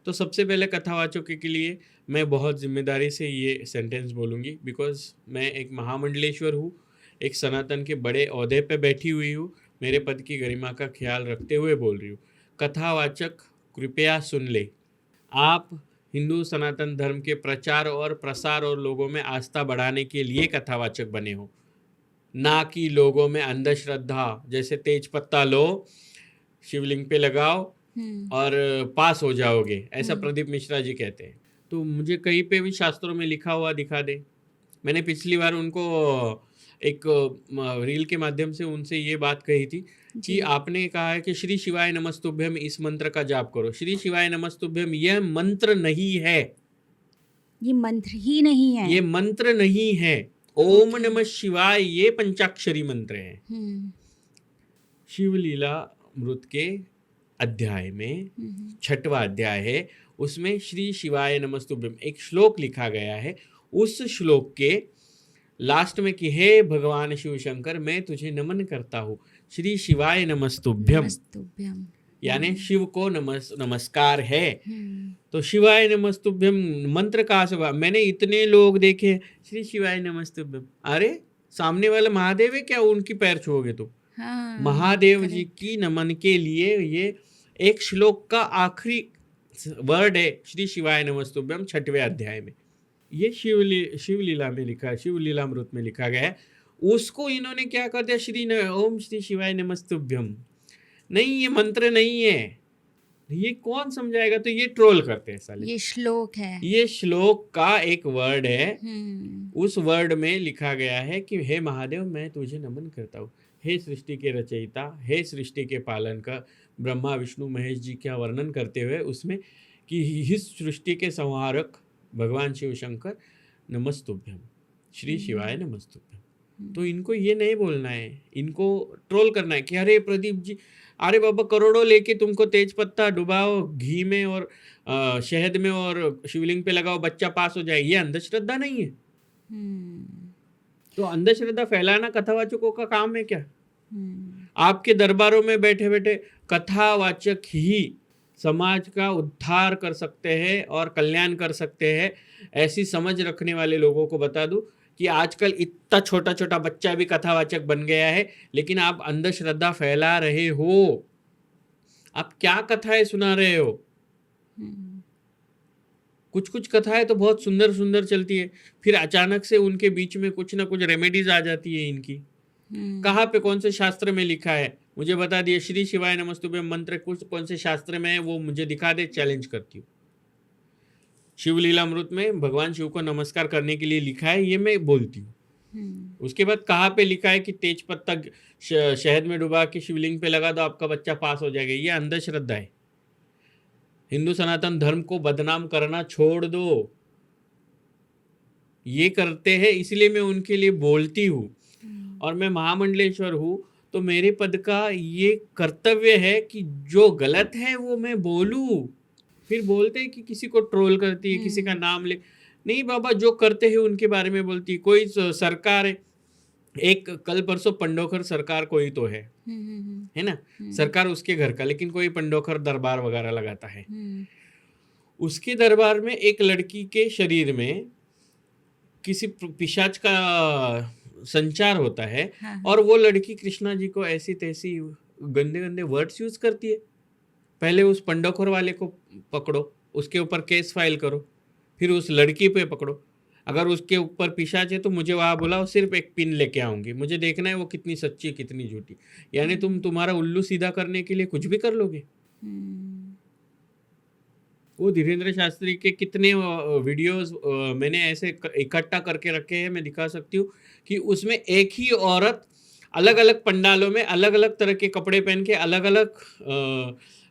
तो सबसे पहले कथावाचकों के लिए मैं बहुत जिम्मेदारी से ये सेंटेंस बोलूँगी, बिकॉज मैं एक महामंडलेश्वर हूँ, एक सनातन के बड़े ओहदे पे बैठी हुई हूँ, मेरे पद की गरिमा का ख्याल रखते हुए बोल रही हूँ। कथावाचक कृपया सुन ले, आप हिंदू सनातन धर्म के प्रचार और प्रसार और लोगों में आस्था बढ़ाने के लिए कथावाचक बने हो, ना कि लोगों में अंधश्रद्धा, जैसे तेज पत्ता लो, शिवलिंग पे लगाओ और पास हो जाओगे, ऐसा प्रदीप मिश्रा जी कहते हैं। तो मुझे कहीं पे भी शास्त्रों में लिखा हुआ दिखा दे। मैंने पिछली बार उनको एक रील के माध्यम से उनसे ये बात कही थी कि आपने कहा है कि श्री शिवाय नमस्तुभ्यम इस मंत्र का जाप करो। श्री शिवाय नमस्तुभ्यम यह मंत्र नहीं है, ये मंत्र ही नहीं है, ये मंत्र नहीं है। ओम नमः शिवाय ये पंचाक्षरी मंत्र है। शिवलीला मृत के अध्याय में 6वां अध्याय है, उसमें श्री शिवाय नमस्तुभ्यम एक श्लोक लिखा गया है। उस श्लोक के लास्ट में कि हे भगवान शिव शंकर, मैं तुझे नमन करता हूँ, श्री शिवाय नमस्तुभ्यम, यानी शिव को नमस्कार है। तो शिवाय नमस्तुभ्यम मंत्र कहाँ से? मैंने इतने लोग देखे श्री शिवाय नमस्तुभ्यम, अरे सामने वाला महादेव है क्या, उनकी पैर छुओगे तो? हाँ, महादेव जी की नमन के लिए ये एक श्लोक का आखिरी वर्ड है, श्री शिवाय नमस्तुभ्यम 6वें अध्याय में। ये शिवलीला में लिखा है, शिवलीलामृत में लिखा गया है। उसको इन्होंने क्या कर दिया, ओम श्री शिवाय नमस्तुभ्यम। नहीं, ये मंत्र नहीं है, ये कौन समझाएगा? तो ये ट्रोल करते हैं साले। ये श्लोक है। ये श्लोक का एक वर्ड है, उस वर्ड में लिखा गया है कि हे महादेव, मैं तुझे नमन करता हूँ। हे सृष्टि के रचयिता, हे सृष्टि के पालन का ब्रह्मा विष्णु महेश जी का वर्णन करते हुए उसमें कि इस सृष्टि के संहारक भगवान शिव शंकर नमस्तुभ्यम, श्री शिवाय नमस्तुभ्यम। तो इनको ये नहीं बोलना है, इनको ट्रोल करना है कि अरे प्रदीप जी, अरे बाबा करोड़ों लेके तुमको तेज पत्ता डुबाओ घी में और शहद में और शिवलिंग पे लगाओ, बच्चा पास हो जाए। ये अंधश्रद्धा नहीं है। तो अंधश्रद्धा फैलाना कथावाचकों का काम है क्या? आपके दरबारों में बैठे बैठे कथावाचक ही समाज का उद्धार कर सकते हैं और कल्याण कर सकते हैं। ऐसी समझ रखने वाले लोगों को बता दूं कि आजकल इतना छोटा छोटा बच्चा भी कथावाचक बन गया है, लेकिन आप अंधश्रद्धा फैला रहे हो। आप क्या कथाएं सुना रहे हो? कुछ कुछ कथाएं तो बहुत सुंदर सुंदर चलती है, फिर अचानक से उनके बीच में कुछ ना कुछ रेमेडीज आ जाती है इनकी। कहाँ पे, कौन से शास्त्र में लिखा है? मुझे बता दिए। श्री शिवाय नमस्तुभ्यम मंत्र कौन से शास्त्र में है, वो मुझे दिखा दे, चैलेंज करती हूँ। शिवलीलामृत में भगवान शिव को नमस्कार करने के लिए लिखा है, ये मैं बोलती हूँ। उसके बाद कहाँ पे लिखा है कि तेज पत्ता शहद में डुबा के शिवलिंग पे लगा दो, आपका बच्चा पास हो जाएगा? ये अंधश्रद्धा है। हिंदू सनातन धर्म को बदनाम करना छोड़ दो। ये करते हैं, इसलिए मैं उनके लिए बोलती हूँ। और मैं महामंडलेश्वर हूँ, तो मेरे पद का ये कर्तव्य है कि जो गलत है वो मैं बोलूँ। फिर बोलते हैं कि किसी को ट्रोल करती है, किसी का नाम ले। नहीं बाबा, जो करते हैं उनके बारे में बोलती है। कोई सरकार है, एक कल परसों पंडोखर सरकार कोई तो है ना, सरकार उसके घर का, लेकिन कोई पंडोखर दरबार वगैरह लगाता है। उसके दरबार में एक लड़की के शरीर में किसी पिशाच का संचार होता है। और वो लड़की कृष्णा जी को ऐसी तैसी गंदे गंदे वर्ड्स यूज करती है। पहले उस पंडोखर वाले को पकड़ो, उसके ऊपर केस फाइल करो, फिर उस लड़की पे पकड़ो। अगर उसके ऊपर पिशाच है तो मुझे वहाँ बुलाओ, सिर्फ एक पिन लेके आऊंगी। मुझे देखना है वो कितनी सच्ची कितनी झूठी। यानी तुम तुम्हारा उल्लू सीधा करने के लिए कुछ भी कर लोगे। वो धीरेन्द्र शास्त्री के कितने वीडियोस मैंने ऐसे इकट्ठा करके रखे हैं, मैं दिखा सकती हूँ कि उसमें एक ही औरत अलग अलग पंडालों में अलग अलग तरह के कपड़े पहन के अलग अलग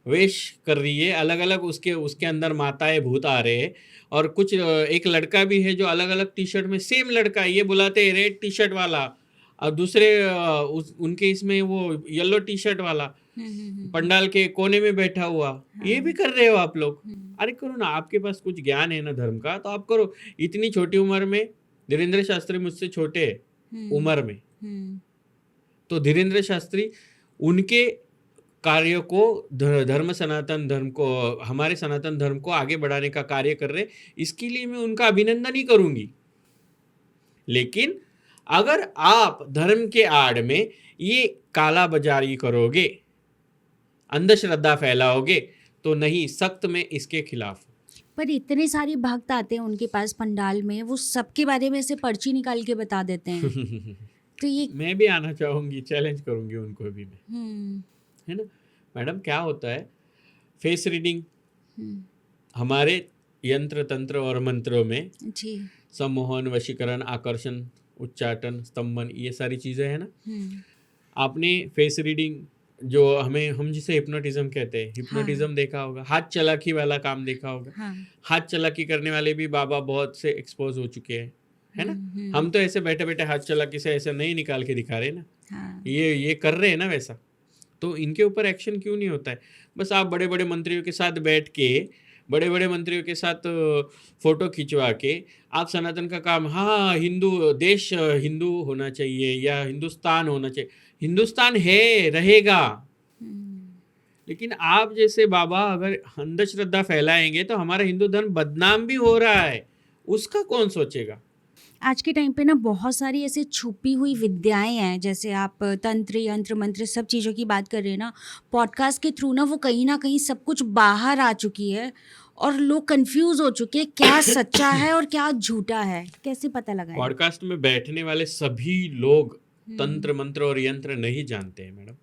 वेश कर रही है। अलग अलग उसके अंदर माताएं भूत आ रहे हैं। और कुछ एक लड़का भी है जो अलग अलग टी शर्ट में, सेम लड़का, ये बुलाते हैं रेड टी शर्ट वाला, और दूसरे उनके इसमें वो येलो टी शर्ट वाला पंडाल के कोने में बैठा हुआ। ये भी कर रहे हो आप लोग? अरे करो ना, आपके पास कुछ ज्ञान है ना धर्म का, तो आप करो। इतनी छोटी उम्र में धीरेन्द्र शास्त्री मुझसे छोटे उम्र में, तो धीरेन्द्र शास्त्री उनके कार्य को धर्म सनातन धर्म को, हमारे सनातन धर्म को आगे बढ़ाने का कार्य कर रहे, इसके लिए मैं उनका अभिनंदन ही करूंगी। लेकिन अगर आप धर्म के आड़ में ये काला बाजारी करोगे, अंधश्रद्धा फैलाओगे, तो नहीं, सख्त में इसके खिलाफ। पर इतने सारे भक्त आते हैं उनके पास पंडाल में, वो सबके बारे में से पर्ची निकाल के बता देते हैं। तो ये मैं भी आना चाहूंगी, चैलेंज करूंगी उनको भी मैं, है ना मैडम? क्या होता है फेस रीडिंग हमारे यंत्र तंत्र और मंत्रों में जी, सम्मोहन, वशीकरण, आकर्षण, उच्चाटन, स्तंभन, ये सारी चीजें हैं ना। आपने फेस रीडिंग जो हम जिसे हिप्नोटिज्म कहते हैं, हिप्नोटिज्म देखा होगा, हाथ चलाकी वाला काम देखा होगा। हाथ चलाकी करने वाले भी बाबा बहुत से एक्सपोज हो चुके हैं, है ना। हम तो ऐसे बैठे बैठे हाथ चलाकी से ऐसे नहीं निकाल के दिखा रहे ना, ये कर रहे हैं ना वैसा। तो इनके ऊपर एक्शन क्यों नहीं होता है? बस आप बड़े बड़े मंत्रियों के साथ बैठ के, बड़े बड़े मंत्रियों के साथ फोटो खिंचवा के आप सनातन का काम, हाँ हिंदू देश हिंदू होना चाहिए या हिंदुस्तान होना चाहिए। हिंदुस्तान है, रहेगा, लेकिन आप जैसे बाबा अगर अंधश्रद्धा फैलाएंगे तो हमारा हिंदू धर्म बदनाम भी हो रहा है, उसका कौन सोचेगा? आज के टाइम पे ना बहुत सारी ऐसे छुपी हुई विद्याएं हैं, जैसे आप तंत्र, यंत्र, मंत्र सब चीज़ों की बात कर रहे हैं ना, पॉडकास्ट के थ्रू ना वो कहीं ना कहीं सब कुछ बाहर आ चुकी है और लोग कंफ्यूज हो चुके हैं क्या सच्चा है और क्या झूठा है, कैसे पता लगाएं? पॉडकास्ट में बैठने वाले सभी लोग तंत्र मंत्र और यंत्र नहीं जानते हैं मैडम।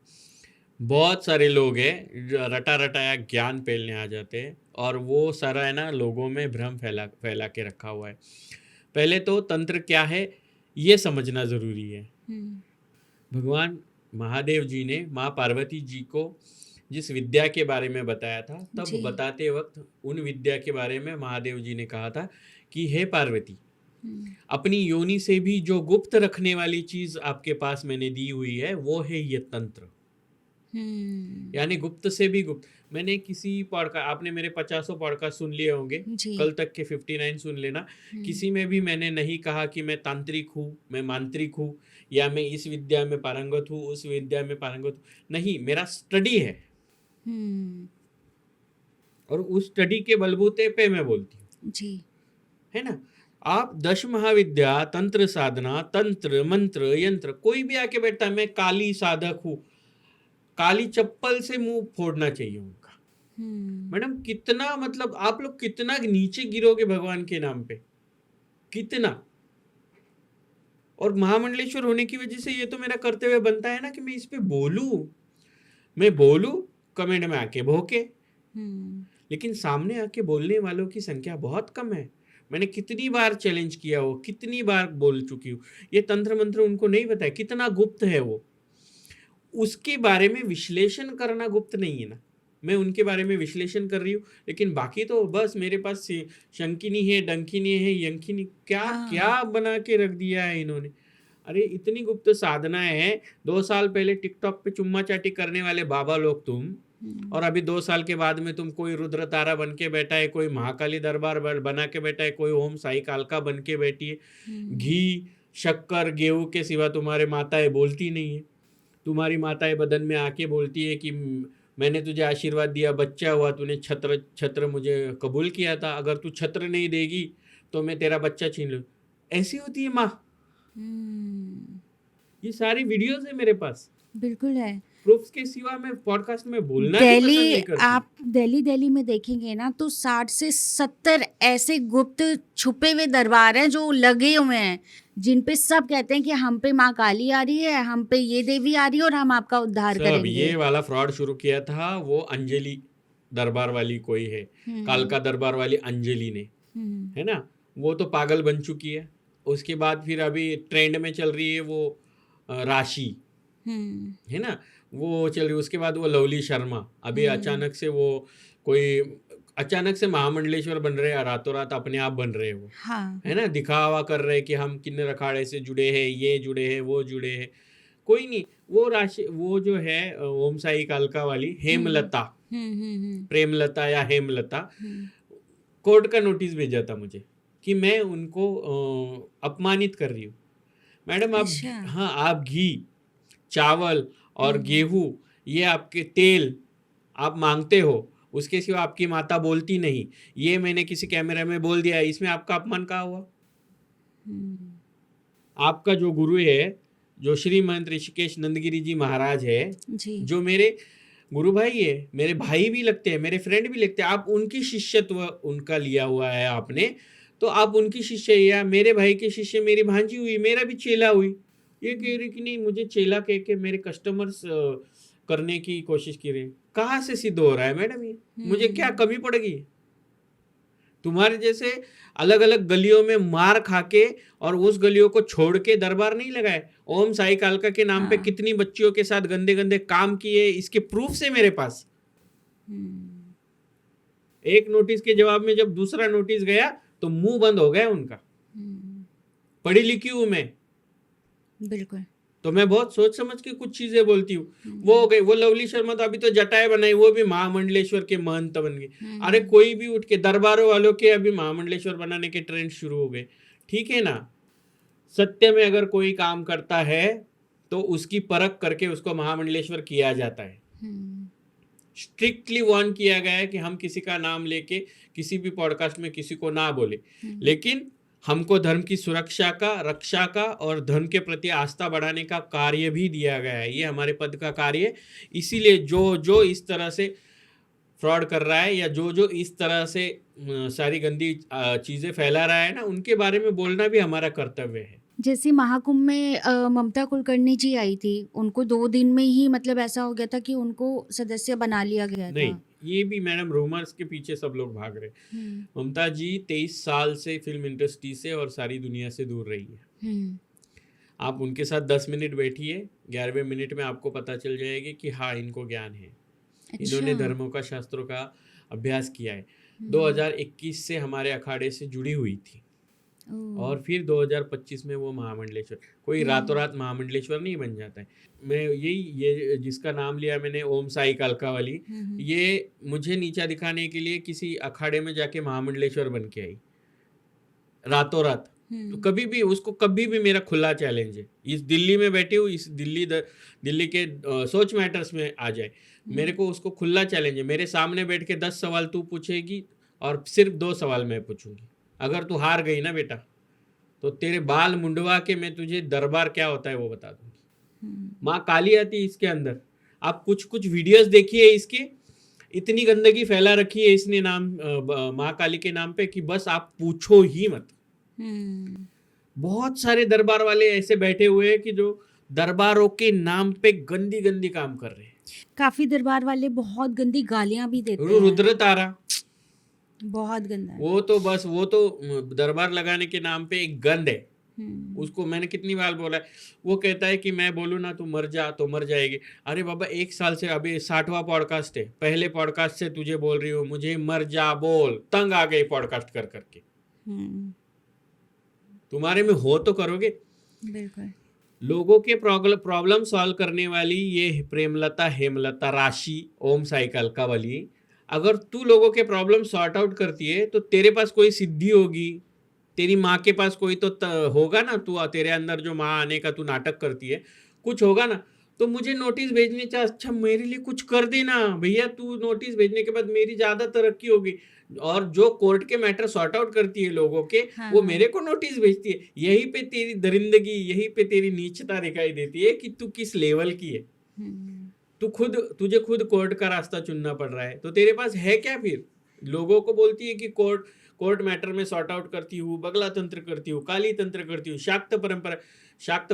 बहुत सारे लोग हैं जो रटा रटाया ज्ञान फैलने आ जाते हैं और वो सारा है ना लोगों में भ्रम फैला फैला के रखा हुआ है। पहले तो तंत्र क्या है ये समझना ज़रूरी है। भगवान महादेव जी ने माँ पार्वती जी को जिस विद्या के बारे में बताया था, तब जी। बताते वक्त उन विद्या के बारे में महादेव जी ने कहा था कि हे पार्वती, अपनी योनि से भी जो गुप्त रखने वाली चीज आपके पास मैंने दी हुई है वो है ये तंत्र। यानी गुप्त से भी गुप्त। मैंने किसी पॉडकास्ट, आपने मेरे 50 पॉडकास्ट सुन लिए होंगे, जी। कल तक के 59 सुन लेना। किसी में भी मैंने नहीं कहा कि मैं तांत्रिक हूँ, मैं मांत्रिक हूँ, या मैं इस विद्या में पारंगत हूँ, उस विद्या में पारंगत हूँ। नहीं, मेरा स्टडी है और उस स्टडी के बलबूते पे मैं बोलती हूँ जी। है ना। आप 10 महाविद्या, तंत्र साधना, तंत्र मंत्र यंत्र, कोई भी आके बैठता है मैं काली साधक हूँ, काली चप्पल से मुंह फोड़ना चाहिए उनका। मैडम कितना, मतलब आप लोग कितना नीचे गिरोगे भगवान के नाम पे, कितना। और महामंडलेश्वर होने की वजह से ये तो मेरा कर्तव्य बनता है ना कि मैं इस पे बोलूं, मैं बोलूं, कमेंट में आके भोके। लेकिन सामने आके बोलने वालों की संख्या बहुत कम है। मैंने कितनी बार चैलेंज किया हो, कितनी बार बोल चुकी हूँ, ये तंत्र मंत्र उनको नहीं पता है, कितना गुप्त है वो। उसके बारे में विश्लेषण करना गुप्त नहीं है ना, मैं उनके बारे में विश्लेषण कर रही हूँ। लेकिन बाकी तो बस मेरे पास शंकिनी है, डंकिनी है, यंकिनी, क्या क्या बना के रख दिया है इन्होंने। अरे इतनी गुप्त साधनाएं हैं। 2 साल पहले टिकटॉक पे चुम्मा चाटी करने वाले बाबा लोग तुम, और अभी 2 साल के बाद में तुम कोई रुद्र तारा बन के बैठा है, कोई महाकाली दरबार बना के बैठा है, कोई ओम साई कालका बन के बैठी है। घी शक्कर गेहूं के सिवा तुम्हारे माताएं बोलती नहीं है। तुम्हारी माताएं बदन में आके बोलती है कि मैंने तुझे आशीर्वाद दिया, बच्चा हुआ, तूने छत्र मुझे कबूल किया था, अगर तू छत्र नहीं देगी तो मैं तेरा बच्चा छीन लूँ। ऐसी होती है माँ। ये सारी वीडियोस है मेरे पास, बिल्कुल है। प्रूफ्स के सिवा मैं पॉडकास्ट में बोलना भी पसंद नहीं करती। आप दिल्ली में देखेंगे ना तो 60 से 70 ऐसे गुप्त छुपे हुए दरबार हैं जो लगे हुए हैं, जिन पे सब कहते हैं कि हम पे माँ काली आ रही है, हम पे ये देवी आ रही है और हम आपका उद्धार सब करेंगे। ये वाला फ्रॉड शुरू किया था वो अंजलि दरबार वाली कोई है, कालका दरबार वाली अंजलि ने, है ना। वो तो पागल बन चुकी है। उसके बाद फिर अभी ट्रेंड में चल रही है वो राशि, है ना, वो चल रही। उसके बाद वो लवली शर्मा, अभी अचानक से वो कोई अचानक से महामंडलेश्वर बन रहे हैं, रातों रात अपने आप बन रहे हैं वो, है ना, दिखावा कर रहे हैं कि हम किन्नर अखाड़े से जुड़े हैं, ये जुड़े हैं, वो जुड़े हैं। कोई नहीं। वो राशि, वो जो है ओम साई कालका वाली हेमलता, प्रेमलता या हेमलता, कोर्ट का नोटिस भेजा था मुझे कि मैं उनको अपमानित कर रही हूँ। मैडम आप, हाँ, आप घी, चावल और गेहूं, ये आपके तेल आप मांगते हो, उसके सिवा आपकी माता बोलती नहीं, ये मैंने किसी कैमरे में बोल दिया, इसमें आपका अपमान कहाँ हुआ? आपका जो गुरु है, जो श्रीमंत ऋषिकेश नंदगिरी जी महाराज है जी, जो मेरे गुरु भाई है, मेरे भाई भी लगते हैं, मेरे फ्रेंड भी लगते हैं, आप उनकी शिष्यत्व उनका लिया हुआ है आपने, तो आप उनकी शिष्य, या मेरे भाई के शिष्य मेरी भांजी हुई, मेरा भी चेला हुई। ये कह रही कि नहीं, मुझे चेला कह के मेरे कस्टमर्स करने की कोशिश की रही। कहाँ से सिद्ध हो रहा है मैडम ये? मुझे क्या कमी पड़ेगी? तुम्हारे जैसे अलग अलग गलियों में मार खा के और उस गलियों को छोड़ के दरबार नहीं लगाए। ओम साई कालका के नाम पे कितनी बच्चियों के साथ गंदे गंदे काम किए, इसके प्रूफ है मेरे पास। एक नोटिस के जवाब में जब दूसरा नोटिस गया तो मुंह बंद हो गया उनका। पढ़ी लिखी हूं मैं, बिल्कुल, तो मैं बहुत सोच समझ के कुछ चीजें बोलती हूँ। वो हो गई। वो लवली शर्मा तो अभी तो जटाएं बनाई, वो भी महामंडलेश्वर के महंत बन गए। अरे कोई भी उठ के, दरबारों वालों के अभी महामंडलेश्वर बनाने के ट्रेंड शुरू हो गए, ठीक है ना। सत्य में अगर कोई काम करता है तो उसकी परख करके उसको महामंडलेश्वर किया जाता है। स्ट्रिक्टली वार्न किया गया है कि हम किसी का नाम लेके किसी भी पॉडकास्ट में किसी को ना बोले। लेकिन हमको धर्म की सुरक्षा का, रक्षा का और धर्म के प्रति आस्था बढ़ाने का कार्य भी दिया गया है। ये हमारे पद का कार्य है। इसीलिए जो जो इस तरह से फ्रॉड कर रहा है या जो जो इस तरह से सारी गंदी चीज़ें फैला रहा है ना, उनके बारे में बोलना भी हमारा कर्तव्य है। जैसे महाकुंभ में ममता कुलकर्णी जी आई थी, उनको 2 दिन में ही मतलब ऐसा हो गया था कि उनको सदस्य बना लिया गया नहीं, था। ये भी मैडम रूमर्स के पीछे सब लोग भाग रहे हैं। ममता जी 23 साल से फिल्म इंडस्ट्री से और सारी दुनिया से दूर रही है। आप उनके साथ 10 मिनट बैठिए, 11वें मिनट में आपको पता चल जाएगी कि हाँ, इनको ज्ञान है। इन्होंने धर्मों का, शास्त्रों का अभ्यास किया है। 2021 से हमारे अखाड़े से जुड़ी हुई थी और फिर 2025 में वो महामंडलेश्वर। कोई रातों रात महामंडलेश्वर नहीं बन जाता है। मैं ये जिसका नाम लिया मैंने, ओम साई कालका वाली, ये मुझे नीचा दिखाने के लिए किसी अखाड़े में जाके महामंडलेश्वर बन के आई रातों रात। तो कभी भी उसको, कभी भी मेरा खुला चैलेंज है, इस दिल्ली में बैठी हूँ, इस दिल्ली के सोच मैटर्स में आ जाए, मेरे को उसको खुला चैलेंज है। मेरे सामने बैठ के 10 सवाल तू पूछेगी और सिर्फ 2 सवाल मैं पूछूंगी। अगर तू हार गई ना बेटा, तो तेरे बाल मुंडवा के मैं तुझे दरबार क्या होता है वो बता दूंगी। माँ काली आती है इसके अंदर। आप कुछ वीडियोस देखिए इसके, इतनी गंदगी फैला रखी है इसने नाम, माँ काली के नाम पे, कि बस आप पूछो ही मत। बहुत सारे दरबार वाले ऐसे बैठे हुए हैं कि जो दरबारों के नाम पे गंदी गंदी काम कर रहे हैं। काफी दरबार वाले बहुत गंदी गालियां भी देते हैं। रुद्र तारा बहुत गंदा है। वो तो दरबार लगाने के नाम पे एक गंद है। उसको मैंने कितनी बार बोला है। वो कहता है कि मैं बोलूँ ना तू मर जा, तो मर जाएगी। अरे बाबा, 1 साल से, अभी 60वां पॉडकास्ट है, पहले पॉडकास्ट से तुझे बोल रही हूँ मुझे मर जा बोल। तंग आ गई पॉडकास्ट कर करके। तुम्हारे में हो तो करोगे। बिल्कुल। लोगों के प्रॉब्लम सॉल्व करने वाली ये प्रेमलता, हेमलता, राशि, ओम साई कालका वाली, अगर तू लोगों के प्रॉब्लम सॉर्ट आउट करती है तो तेरे पास कोई सिद्धि होगी, तेरी माँ के पास कोई तो होगा ना। तू, तेरे अंदर जो माँ आने का तू नाटक करती है, कुछ होगा ना। तो मुझे नोटिस भेजने से अच्छा मेरे लिए कुछ कर देना भैया। तू नोटिस भेजने के बाद मेरी ज़्यादा तरक्की होगी। और जो कोर्ट के मैटर सॉर्ट आउट करती है लोगों के, वो मेरे को नोटिस भेजती है। यहीं पे तेरी दरिंदगी, यहीं पे तेरी नीचता दिखाई देती है कि तू किस लेवल की है। तुझे खुद कोर्ट का रास्ता चुनना पड़ रहा है, तो तेरे पास है क्या फिर? लोगों को बोलती है कि कोर्ट मैटर में सॉर्ट आउट करती हूँ, बगला तंत्र करती हूँ, काली तंत्र करती हूँ, शाक्त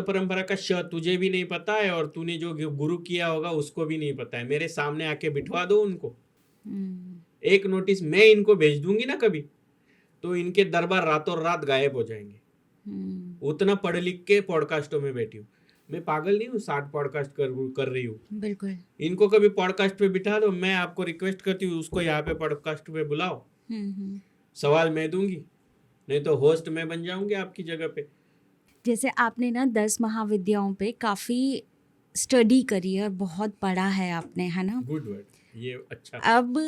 परंपरा का श तुझे भी नहीं पता है और तूने जो गुरु किया होगा उसको भी नहीं पता है। मेरे सामने आके बिठवा दो उनको। एक नोटिस मैं इनको भेज दूंगी ना कभी, तो इनके दरबार रातों रात गायब हो जाएंगे। उतना पढ़ लिख के पॉडकास्टों में बैठी हूँ मैं। पागल नहीं हूँ, 60 पॉडकास्ट कर रही हूँ। बिल्कुल। इनको कभी पॉडकास्ट पे बिठा दो। मैं आपको रिक्वेस्ट करती हूँ, उसको यहाँ पे पॉडकास्ट पे बुलाओ। सवाल मैं दूंगी, नहीं तो होस्ट मैं बन जाऊंगी आपकी जगह पे। जैसे आपने ना 10 महाविद्याओं पे काफी स्टडी करी है और बहुत पढ़ा है आपने, है ना? गुड वर्ड, ये अच्छा। अब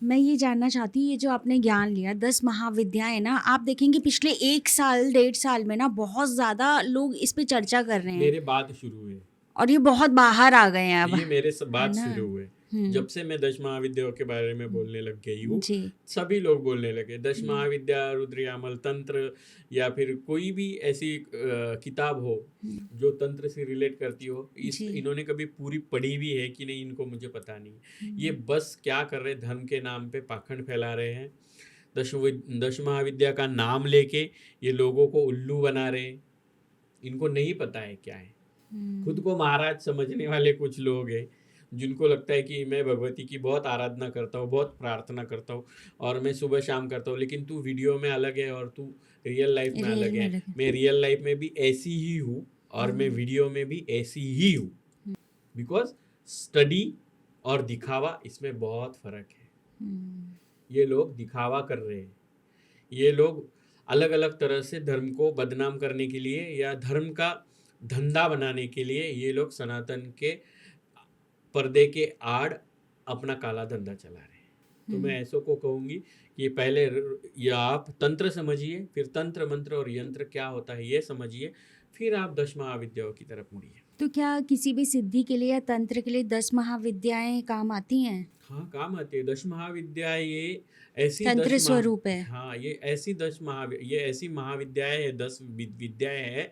मैं ये जानना चाहती हूँ, ये जो आपने ज्ञान लिया 10 महाविद्याएं ना, आप देखेंगे पिछले 1 साल 1.5 साल में ना बहुत ज्यादा लोग इस पे चर्चा कर रहे हैं। मेरे बाद शुरू हुए और ये बहुत बाहर आ गए हैं अब। ये मेरे बाद शुरू हुए। जब से मैं 10 महाविद्याओं के बारे में बोलने लग गई हूँ, सभी लोग बोलने लगे। 10 महाविद्या, रुद्रयामल तंत्र, या फिर कोई भी ऐसी किताब हो जो तंत्र से रिलेट करती हो, इन्होंने कभी पूरी पढ़ी भी है कि नहीं, इनको मुझे पता नहीं। ये बस क्या कर रहे, धर्म के नाम पे पाखंड फैला रहे हैं। 10 महाविद्या का नाम लेके ये लोगों को उल्लू बना रहे हैं। इनको नहीं पता है क्या है। खुद को महाराज समझने वाले कुछ लोग हैं जिनको लगता है कि मैं भगवती की बहुत आराधना करता हूँ, बहुत प्रार्थना करता हूँ और मैं सुबह शाम करता हूँ, लेकिन तू वीडियो में अलग है और तू रियल लाइफ में अलग है। मैं रियल लाइफ में भी ऐसी ही हूँ और मैं वीडियो में भी ऐसी ही हूँ। बिकॉज स्टडी और दिखावा, इसमें बहुत फर्क है। ये लोग दिखावा कर रहे हैं। ये लोग अलग अलग तरह से धर्म को बदनाम करने के लिए या धर्म का धंधा बनाने के लिए ये लोग सनातन के पर्दे के आड़ अपना काला धंधा चला रहे हैं। तो मैं ऐसों को कहूँगी कि पहले या आप तंत्र समझिए, फिर तंत्र मंत्र और यंत्र क्या होता है ये समझिए, फिर आप 10 महाविद्याओं की तरफ मुड़िए। तो क्या किसी भी सिद्धि के लिए या तंत्र के लिए 10 महाविद्याएं काम आती हैं? हाँ, काम आती है। 10 महाविद्याएँ ये ऐसी तंत्र 10 महा स्वरूप है। हाँ, ये ऐसी महाविद्याएँ हैं, 10 विद्याएँ हैं,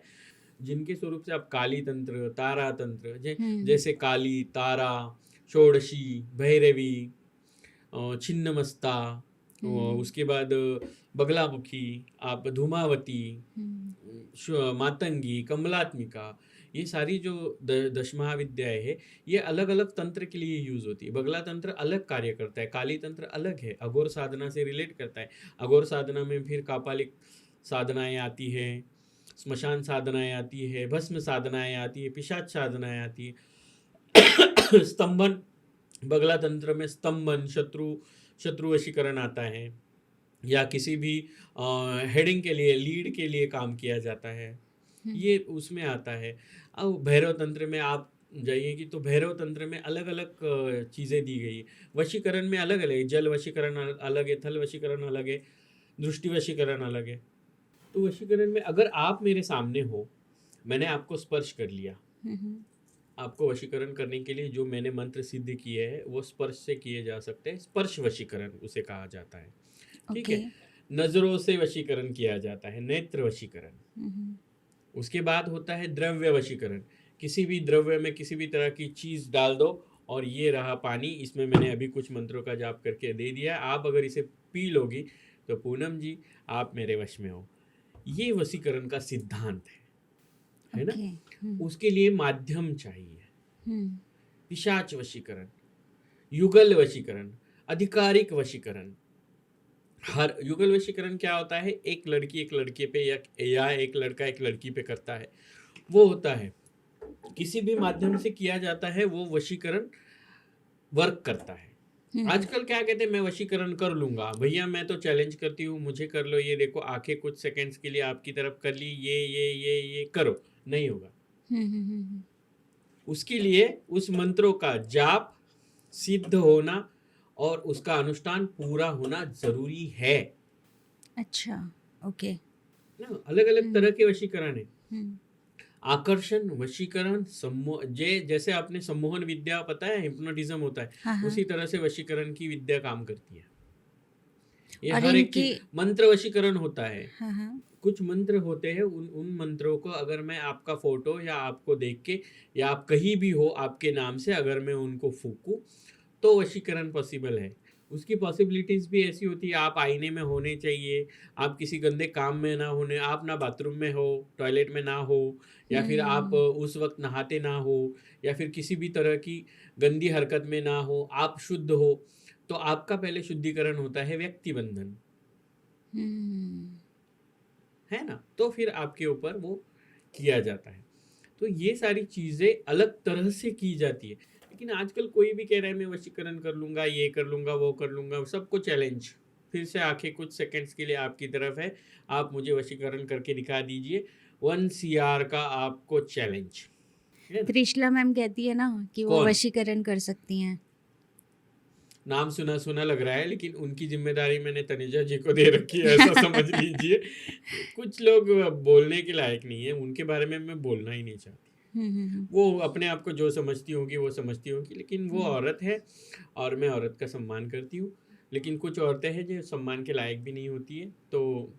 जिनके स्वरूप से आप काली तंत्र, तारा तंत्र जैसे काली, तारा, षोडशी, भैरवी, छिन्नमस्ता, उसके बाद बगलामुखी, आप धूमावती, मातंगी, कमलात्मिका, ये सारी जो 10 महाविद्याएँ हैं, ये अलग-अलग तंत्र के लिए यूज़ होती है। बगला तंत्र अलग कार्य करता है, काली तंत्र अलग है, अघोर साधना से रिलेट करता है। अघोर साधना में फिर कापालिक साधनाएँ आती हैं, स्मशान साधनाएँ आती है, भस्म साधनाएँ आती है, पिशाच साधनाएँ आती है। स्तंभन, बगला तंत्र में स्तंभन, शत्रु वशीकरण आता है, या किसी भी हेडिंग के लिए, लीड के लिए काम किया जाता है, ये उसमें आता है। अब भैरव तंत्र में आप जाइएगी तो भैरव तंत्र में अलग अलग चीज़ें दी गई है। वशीकरण में अलग अलग है, जल वशीकरण अलग है, थल वशीकरण अलग है, दृष्टि वशीकरण अलग है। तो वशीकरण में अगर आप मेरे सामने हो, मैंने आपको स्पर्श कर लिया, आपको वशीकरण करने के लिए जो मैंने मंत्र सिद्ध किए हैं वो स्पर्श से किए जा सकते हैं। स्पर्श वशीकरण उसे कहा जाता है, ठीक है। नजरों से वशीकरण किया जाता है, नेत्र वशीकरण। उसके बाद होता है द्रव्य वशीकरण। किसी भी द्रव्य में किसी भी तरह की चीज़ डाल दो और ये रहा पानी, इसमें मैंने अभी कुछ मंत्रों का जाप करके दे दिया, आप अगर इसे पी लोगी तो पूनम जी आप मेरे वश में हो। ये वशीकरण का सिद्धांत है ना। उसके लिए माध्यम चाहिए। पिशाच वशीकरण, युगल वशीकरण, अधिकारिक वशीकरण। हर युगल वशीकरण क्या होता है, एक लड़की एक लड़के पे या एक लड़का एक लड़की पे करता है, वो होता है किसी भी माध्यम से किया जाता है, वो वशीकरण वर्क करता है। आजकल क्या कहते हैं, मैं वशीकरण कर लूंगा भैया, मैं तो चैलेंज करती हूँ, मुझे कर लो, ये देखो आंखें कुछ सेकंड्स के लिए आपकी तरफ कर ली, ये करो, नहीं होगा। उसके लिए उस मंत्रों का जाप सिद्ध होना और उसका अनुष्ठान पूरा होना जरूरी है। अच्छा, ओके। ना अलग अलग तरह के वशीकरण है। आकर्षण वशीकरण, जैसे आपने सम्मोहन विद्या पता है, हिप्नोटिज्म होता है, उसी तरह से वशीकरण की विद्या काम करती है। ये हर एक की मंत्र वशीकरण होता है। कुछ मंत्र होते हैं, उन मंत्रों को अगर मैं आपका फोटो या आपको देख के या आप कहीं भी हो आपके नाम से अगर मैं उनको फूकूं तो वशीकरण पॉसिबल है। उसकी पॉसिबिलिटीज़ भी ऐसी होती है, आप आईने में होने चाहिए, आप किसी गंदे काम में ना होने, आप ना बाथरूम में हो, टॉयलेट में ना हो, या फिर आप उस वक्त नहाते ना हो, या फिर किसी भी तरह की गंदी हरकत में ना हो, आप शुद्ध हो, तो आपका पहले शुद्धिकरण होता है व्यक्ति बंधन, है ना। तो फिर आपके ऊपर वो किया जाता है। तो ये सारी चीज़ें अलग तरह से की जाती है। लेकिन आजकल कोई भी कह रहा है मैं वशीकरण कर लूँगा, ये कर लूँगा, वो कर लूँगा, सबको चैलेंज। फिर से आंखें कुछ सेकंड्स के लिए आपकी तरफ है, आप मुझे वशीकरण करके दिखा दीजिए, 1 CR का आपको चैलेंज। त्रिशला मैम कहती है ना कि वो वशीकरण कर सकती हैं। नाम सुना सुना लग रहा है, लेकिन उनकी जिम्मेदारी मैंने तनुजा जी को दे रखी है, ऐसा समझ लीजिए। कुछ लोग बोलने के लायक नहीं है, उनके बारे में मैं बोलना ही नहीं चाहती। वो अपने आप को जो समझती होंगी वो समझती होंगी, लेकिन वो औरत है और मैं औरत का सम्मान करती हूँ। लेकिन कुछ औरतें हैं जो सम्मान के लायक भी नहीं होती है, तो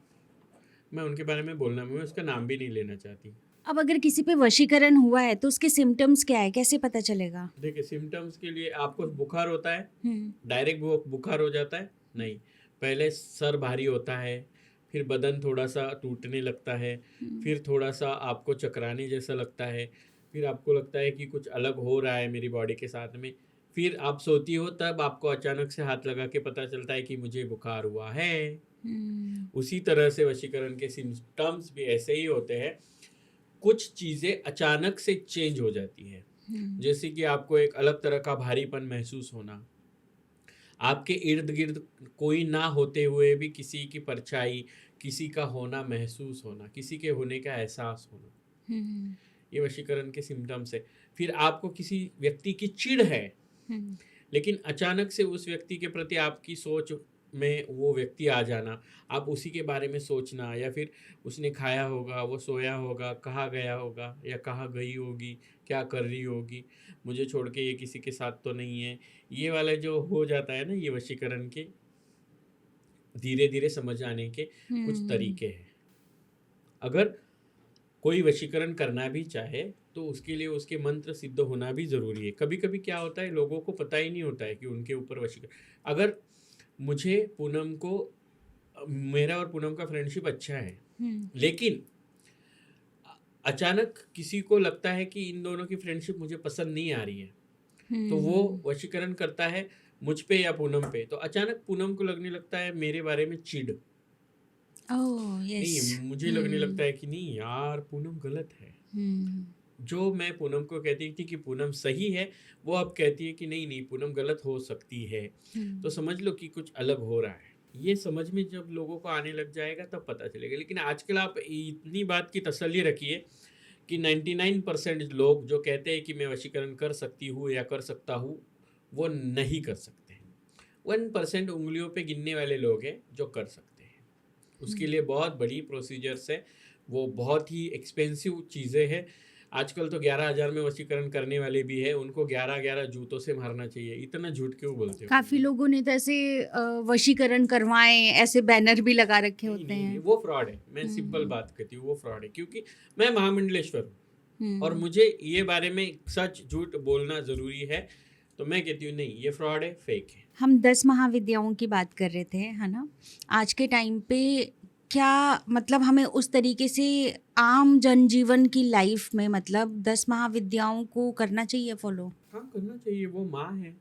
मैं उनके बारे में बोलना, मैं उसका नाम भी नहीं लेना चाहती। अब अगर किसी पे वशीकरण हुआ है तो उसके सिम्टम्स क्या है, कैसे पता चलेगा? देखिए, सिम्टम्स के लिए आपको बुखार होता है, डायरेक्ट बुखार हो जाता है नहीं, पहले सर भारी होता है, फिर बदन थोड़ा सा टूटने लगता है, फिर थोड़ा सा आपको चकराने जैसा लगता है, फिर आपको लगता है कि कुछ अलग हो रहा है मेरी बॉडी के साथ में, फिर आप सोती हो तब आपको अचानक से हाथ लगा के पता चलता है कि मुझे बुखार हुआ है। उसी तरह से वशीकरण के सिम्टम्स भी ऐसे ही होते हैं। कुछ चीज़ें अचानक से चेंज हो जाती है, जैसे कि आपको एक अलग तरह का भारीपन महसूस होना, आपके इर्द गिर्द कोई ना होते हुए भी किसी की परछाई, किसी का होना महसूस होना, किसी के होने का एहसास होना, ये वशीकरण के सिम्टम्स है। फिर आपको किसी व्यक्ति की चिढ़ है, लेकिन अचानक से उस व्यक्ति के प्रति आपकी सोच में वो व्यक्ति आ जाना, आप उसी के बारे में सोचना, या फिर उसने खाया होगा, वो सोया होगा, कहाँ गया होगा या कहाँ गई होगी, क्या कर रही होगी, मुझे छोड़ के ये किसी के साथ तो नहीं है। ये वाला जो हो जाता है ना, ये वशीकरण के धीरे धीरे समझ आने के कुछ तरीके हैं। अगर कोई वशीकरण करना भी चाहे तो उसके लिए उसके मंत्र सिद्ध होना भी ज़रूरी है। कभी कभी क्या होता है, लोगों को पता ही नहीं होता है कि उनके ऊपर वशीकरण। अगर मुझे पूनम को, मेरा और पूनम का फ्रेंडशिप अच्छा है, लेकिन अचानक किसी को लगता है कि इन दोनों की फ्रेंडशिप मुझे पसंद नहीं आ रही है, तो वो वशीकरण करता है मुझ पे या पूनम पे। तो अचानक पूनम को लगने लगता है मेरे बारे में चिढ़, ओह यस। नहीं मुझे लगने लगता है कि नहीं यार पूनम गलत है। जो मैं पूनम को कहती थी कि पूनम सही है, वो अब कहती है कि नहीं नहीं पूनम गलत हो सकती है। तो समझ लो कि कुछ अलग हो रहा है। ये समझ में जब लोगों को आने लग जाएगा तब पता चलेगा। लेकिन आजकल आप इतनी बात की तसल्ली रखिए कि 99% लोग जो कहते हैं कि मैं वशीकरण कर सकती हूँ या कर सकता हूँ, वो नहीं कर सकते। 1% उंगलियों पे गिनने वाले लोग हैं जो कर सकते हैं। उसके लिए बहुत बड़ी प्रोसीजर्स है, वो बहुत ही एक्सपेंसिव चीज़ें हैं। आजकल तो 11,000 में वशीकरण करने वाले भी है, उनको 11 जूतों से मारना चाहिए। इतना झूठ क्यों बोलते हो? काफी लोगों ने तो ऐसे वशीकरण करवाए, ऐसे बैनर भी लगा रखे नहीं, होते नहीं, हैं। नहीं, वो फ्रॉड है। मैं सिंपल बात करती हूँ, वो फ्रॉड है। क्योंकि मैं महामंडलेश्वर हूँ और मुझे ये बारे में सच झूठ बोलना ज़रूरी है, तो मैं कहती हूँ नहीं ये फ्रॉड है, फेक है। हम 10 महाविद्याओं की बात कर रहे थे, है ना। आज के टाइम पे क्या मतलब हमें उस तरीके से आम जनजीवन की लाइफ में मतलब 10 महाविद्याओं को करना चाहिए फॉलो? हाँ करना चाहिए, वो माँ है।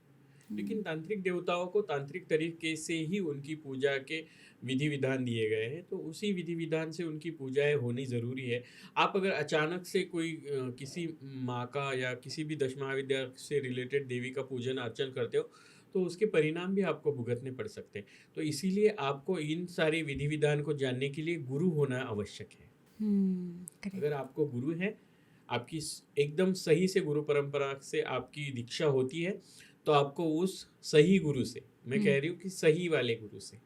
लेकिन तांत्रिक देवताओं को तांत्रिक तरीके से ही उनकी पूजा के विधि विधान दिए गए हैं, तो उसी विधि विधान से उनकी पूजाएं होनी ज़रूरी है। आप अगर अचानक से कोई किसी माँ का या किसी भी 10 महाविद्या से रिलेटेड देवी का पूजन अर्चन करते हो, तो उसके परिणाम भी आपको भुगतने पड़ सकते हैं। तो इसीलिए आपको इन सारे विधि विधान को जानने के लिए गुरु होना आवश्यक है। करेक्ट। अगर आपको गुरु है, आपकी एकदम सही से गुरु परंपरा से आपकी दीक्षा होती है, तो आपको उस सही गुरु से, मैं कह रही हूँ कि सही वाले गुरु से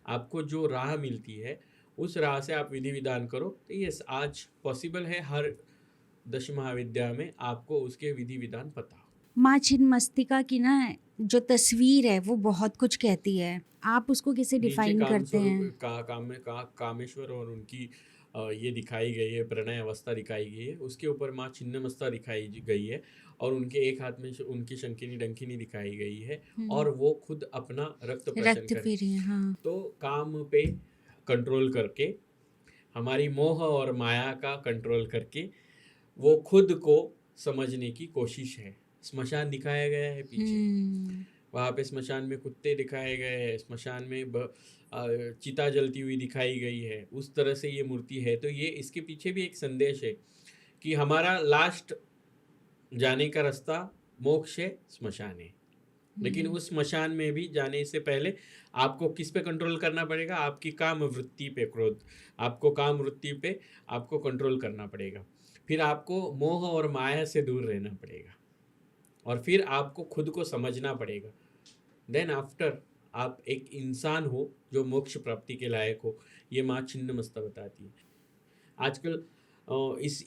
आपको जो राह मिलती है, उस राह से आप विधि विधान करो। तो ये आज पॉसिबल है, हर 10 महाविद्या में आपको उसके विधि विधान पता हो। माँ छिन्नमस्तिका की ना जो तस्वीर है वो बहुत कुछ कहती है, आप उसको कैसे डिफाइन करते हैं? कामेश्वर और उनकी ये दिखाई गई है, प्रणय अवस्था दिखाई गई है। उसके ऊपर माँ छिन्नमस्ता दिखाई गई है और उनके एक हाथ में उनकी शंखिनी डंकिनी दिखाई गई है और वो खुद अपना रक्त प्रशन रक्त कर पी रही है, हाँ। तो काम पे कंट्रोल करके, हमारी मोह और माया का कंट्रोल करके वो खुद को समझने की कोशिश है। स्मशान दिखाया गया है पीछे, वहाँ पे स्मशान में कुत्ते दिखाए गए हैं, स्मशान में चिता जलती हुई दिखाई गई है। उस तरह से ये मूर्ति है। तो ये इसके पीछे भी एक संदेश है कि हमारा लास्ट जाने का रास्ता मोक्ष है, स्मशान है। लेकिन उस स्मशान में भी जाने से पहले आपको किस पे कंट्रोल करना पड़ेगा? आपकी काम वृत्ति पे, क्रोध, आपको काम वृत्ति पे आपको कंट्रोल करना पड़ेगा। फिर आपको मोह और माया से दूर रहना पड़ेगा और फिर आपको खुद को समझना पड़ेगा। देन आफ्टर आप एक इंसान हो जो मोक्ष प्राप्ति के लायक हो। ये माँ छिन्नमस्ता बताती है। आजकल